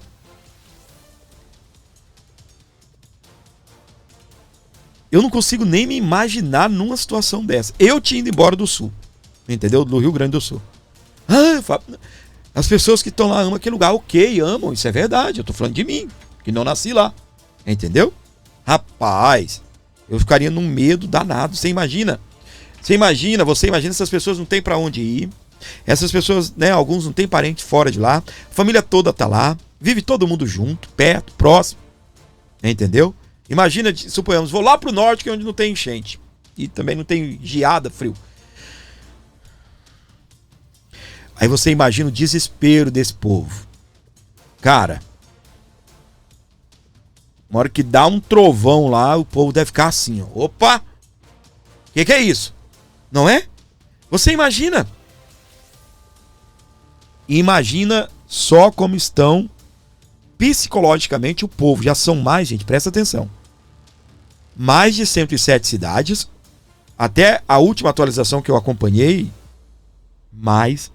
Eu não consigo nem me imaginar numa situação dessa. Eu tinha ido embora do Sul. Entendeu? Do Rio Grande do Sul. As pessoas que estão lá amam aquele lugar. Ok, amam. Isso é verdade. Eu tô falando de mim. Que não nasci lá. Entendeu? Rapaz, eu ficaria num medo danado. Você imagina essas pessoas não têm pra onde ir. Essas pessoas, né, alguns não têm parente fora de lá. A família toda tá lá. Vive todo mundo junto, perto, próximo. Entendeu? Imagina, suponhamos, vou lá pro norte, que é onde não tem enchente. E também não tem geada, frio. Aí você imagina o desespero desse povo. Cara, uma hora que dá um trovão lá, o povo deve ficar assim, ó. Opa! O que é isso? Não é? Você imagina? E imagina só como estão psicologicamente o povo. Já são mais, gente, presta atenção. Mais de 107 cidades. Até a última atualização que eu acompanhei, mais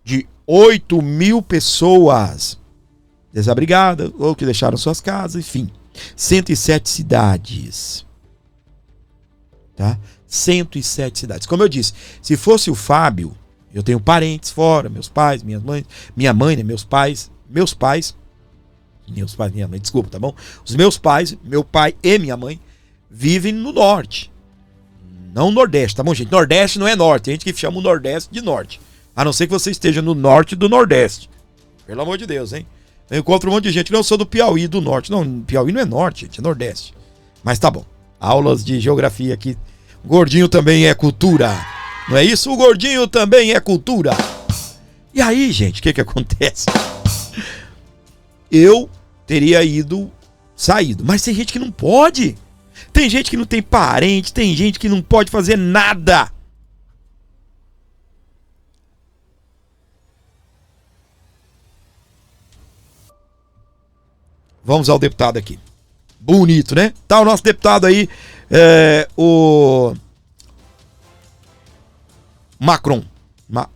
de 8 mil pessoas desabrigadas ou que deixaram suas casas, enfim. 107 cidades. Tá? 107 cidades. Como eu disse, se fosse o Fábio, eu tenho parentes fora, meus pais, minha mãe, minha mãe, né, minha mãe, desculpa, tá bom? Os meus pais, meu pai e minha mãe, vivem no norte. Não no nordeste, tá bom, gente? Nordeste não é norte, tem gente que chama o nordeste de norte. A não ser que você esteja no norte do nordeste. Pelo amor de Deus, hein? Eu encontro um monte de gente que não sou do Piauí, do norte. Não, Piauí não é norte, gente, é nordeste. Mas tá bom. Aulas de geografia aqui. O gordinho também é cultura. Não é isso? O gordinho também é cultura. E aí, gente, o que acontece? Eu teria saído. Mas tem gente que não pode. Tem gente que não tem parente. Tem gente que não pode fazer nada. Vamos ao deputado aqui. Bonito, né? Tá o nosso deputado aí, o Marcon, não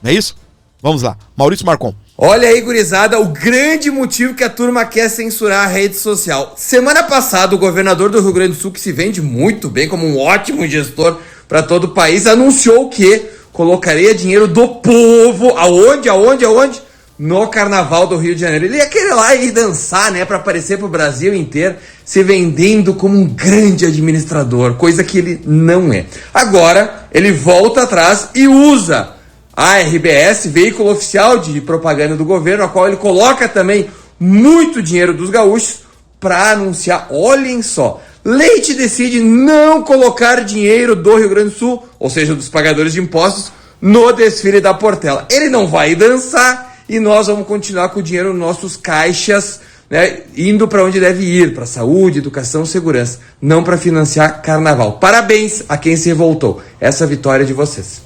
é isso? Vamos lá, Maurício Marcon. Olha aí, gurizada, o grande motivo que a turma quer censurar a rede social. Semana passada, o governador do Rio Grande do Sul, que se vende muito bem como um ótimo gestor para todo o país, anunciou que colocaria dinheiro do povo, aonde? No Carnaval do Rio de Janeiro. Ele ia querer lá e dançar, né, para aparecer pro Brasil inteiro, se vendendo como um grande administrador, coisa que ele não é. Agora, ele volta atrás e usa a RBS, veículo oficial de propaganda do governo, a qual ele coloca também muito dinheiro dos gaúchos para anunciar, olhem só, Leite decide não colocar dinheiro do Rio Grande do Sul, ou seja, dos pagadores de impostos, no desfile da Portela. Ele não vai dançar e nós vamos continuar com o dinheiro nos nossos caixas, né, indo para onde deve ir, para saúde, educação, segurança, não para financiar carnaval. Parabéns a quem se revoltou. Essa vitória é de vocês.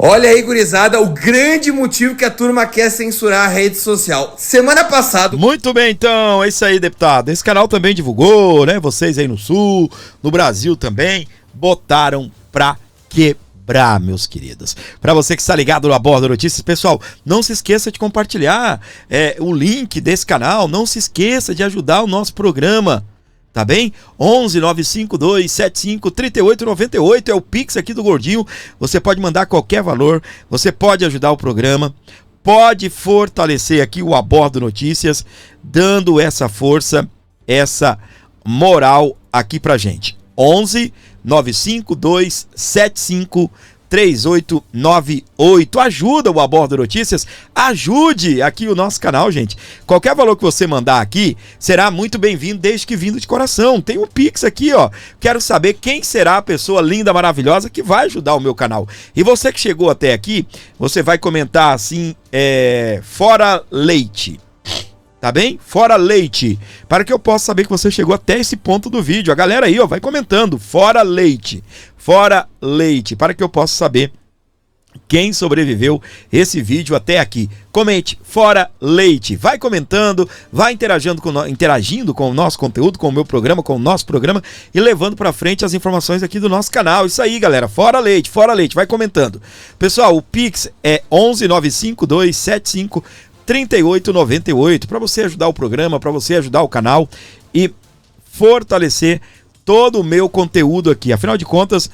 Olha aí, gurizada, o grande motivo que a turma quer censurar a rede social. Semana passada... Muito bem, então, é isso aí, deputado. Esse canal também divulgou, né? Vocês aí no Sul, no Brasil também, botaram pra quebrar, meus queridos. Pra você que está ligado no Aborda Notícias, pessoal, não se esqueça de compartilhar o link desse canal, não se esqueça de ajudar o nosso programa. Tá bem? 11-952-75-3898 é o Pix aqui do Gordinho. Você pode mandar qualquer valor, você pode ajudar o programa, pode fortalecer aqui o Abordo Notícias, dando essa força, essa moral aqui pra gente. 11-952-75-3898. Ajuda o Abordo Notícias, ajude aqui o nosso canal, gente. Qualquer valor que você mandar aqui será muito bem-vindo, desde que vindo de coração. Tem um Pix aqui, ó. Quero saber quem será a pessoa linda, maravilhosa que vai ajudar o meu canal. E você que chegou até aqui, você vai comentar assim, fora leite. Tá bem? Fora leite. Para que eu possa saber que você chegou até esse ponto do vídeo. A galera aí, ó, vai comentando. Fora leite. Fora leite. Para que eu possa saber quem sobreviveu esse vídeo até aqui. Comente, fora leite. Vai comentando, vai interagindo com o nosso conteúdo, com o meu programa, com o nosso programa e levando pra frente as informações aqui do nosso canal. Isso aí, galera. Fora leite, fora leite. Vai comentando. Pessoal, o Pix é 1195275398 para você ajudar o programa, para você ajudar o canal e fortalecer todo o meu conteúdo aqui. Afinal de contas,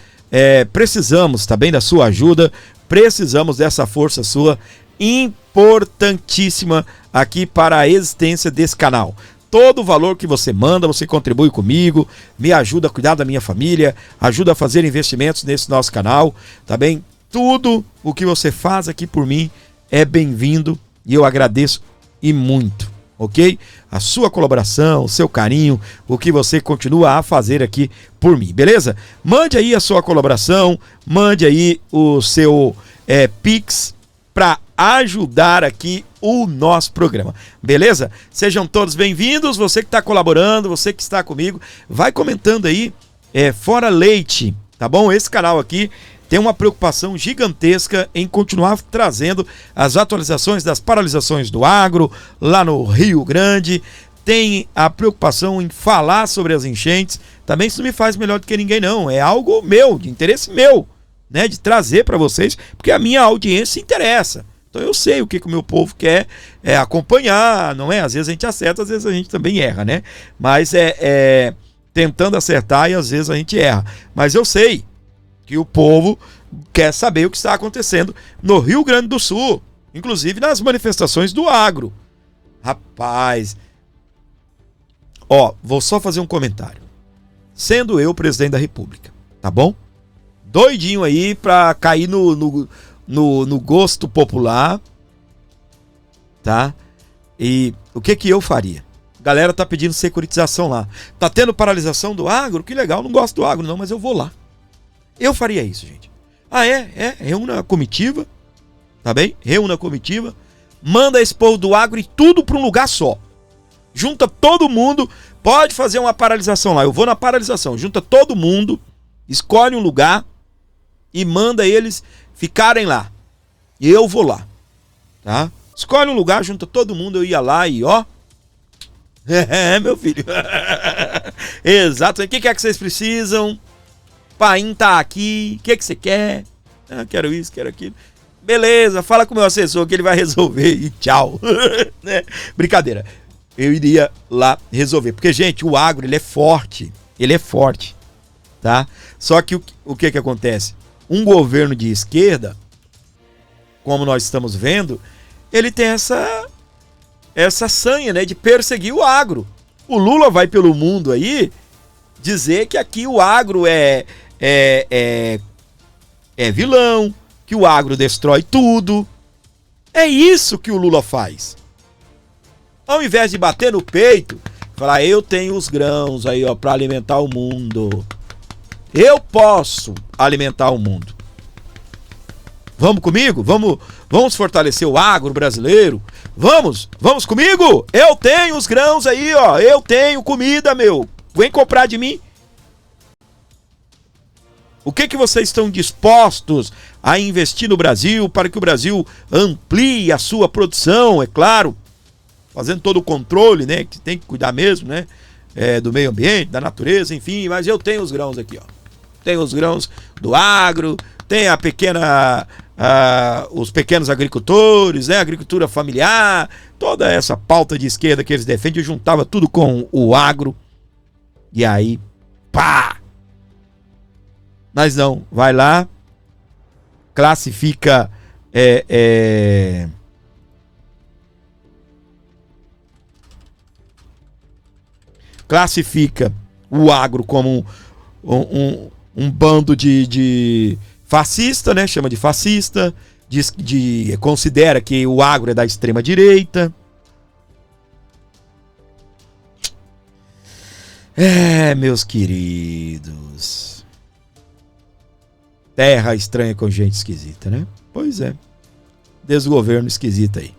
precisamos também da sua ajuda, precisamos dessa força sua importantíssima aqui para a existência desse canal. Todo o valor que você manda, você contribui comigo, me ajuda a cuidar da minha família, ajuda a fazer investimentos nesse nosso canal, tá bem? Tudo o que você faz aqui por mim é bem-vindo e eu agradeço e muito, ok? A sua colaboração, o seu carinho, o que você continua a fazer aqui por mim, beleza? Mande aí a sua colaboração, mande aí o seu Pix para ajudar aqui o nosso programa, beleza? Sejam todos bem-vindos, você que está colaborando, você que está comigo, vai comentando aí, fora leite, tá bom? Esse canal aqui tem uma preocupação gigantesca em continuar trazendo as atualizações das paralisações do agro lá no Rio Grande, tem a preocupação em falar sobre as enchentes, também isso não me faz melhor do que ninguém não, é algo meu, de interesse meu, né, de trazer para vocês, porque a minha audiência se interessa. Então eu sei o que o meu povo quer acompanhar, não é? Às vezes a gente acerta, às vezes a gente também erra, né? Mas tentando acertar e às vezes a gente erra. Mas eu sei que o povo quer saber o que está acontecendo no Rio Grande do Sul, inclusive nas manifestações do agro. Rapaz, vou só fazer um comentário. Sendo eu presidente da República, tá bom? Doidinho aí pra cair no gosto popular, tá? E o que eu faria? A galera tá pedindo securitização lá. Tá tendo paralisação do agro? Que legal, não gosto do agro não, mas eu vou lá. Eu faria isso, gente. Reúna a comitiva, tá bem? Reúna a comitiva, manda esse povo do agro e tudo para um lugar só. Junta todo mundo, pode fazer uma paralisação lá. Eu vou na paralisação, junta todo mundo, escolhe um lugar e manda eles ficarem lá. E eu vou lá, tá? Escolhe um lugar, junta todo mundo, eu ia lá e meu filho. Exato. O que é que vocês precisam? Paim tá aqui, o que você quer? Quero isso, quero aquilo. Beleza, fala com o meu assessor que ele vai resolver e tchau. Né? Brincadeira. Eu iria lá resolver. Porque, gente, o agro, ele é forte, tá? Só que o que acontece? Um governo de esquerda, como nós estamos vendo, ele tem essa sanha, né, de perseguir o agro. O Lula vai pelo mundo aí dizer que aqui o agro é vilão, que o agro destrói tudo. É isso que o Lula faz. Ao invés de bater no peito, falar, eu tenho os grãos aí, para alimentar o mundo. Eu posso alimentar o mundo. Vamos comigo? Vamos fortalecer o agro brasileiro? Vamos comigo? Eu tenho os grãos aí, eu tenho comida, meu. Vem comprar de mim. O que vocês estão dispostos a investir no Brasil para que o Brasil amplie a sua produção, é claro, fazendo todo o controle, né, que tem que cuidar mesmo, né, do meio ambiente, da natureza, enfim, mas eu tenho os grãos aqui, Tenho os grãos do agro, tem os pequenos agricultores, né, agricultura familiar, toda essa pauta de esquerda que eles defendem, juntava tudo com o agro, e aí, pá! Mas não, vai lá, classifica classifica o agro como um bando de fascista, né? Chama de fascista, considera que o agro é da extrema direita. Meus queridos. Terra estranha com gente esquisita, né? Pois é. Desgoverno esquisito aí.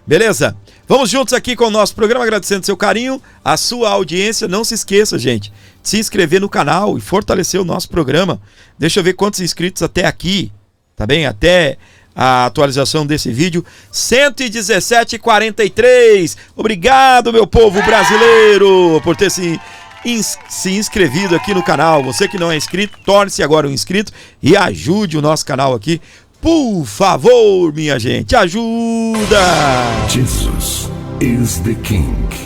Beleza? Vamos juntos aqui com o nosso programa, agradecendo seu carinho, a sua audiência. Não se esqueça, gente, de se inscrever no canal e fortalecer o nosso programa. Deixa eu ver quantos inscritos até aqui, tá bem? Até a atualização desse vídeo. 117,43. Obrigado, meu povo brasileiro, por ter se inscrevido aqui no canal. Você que não é inscrito, torne-se agora um inscrito e ajude o nosso canal aqui. Por favor, minha gente, ajuda! Jesus is the King.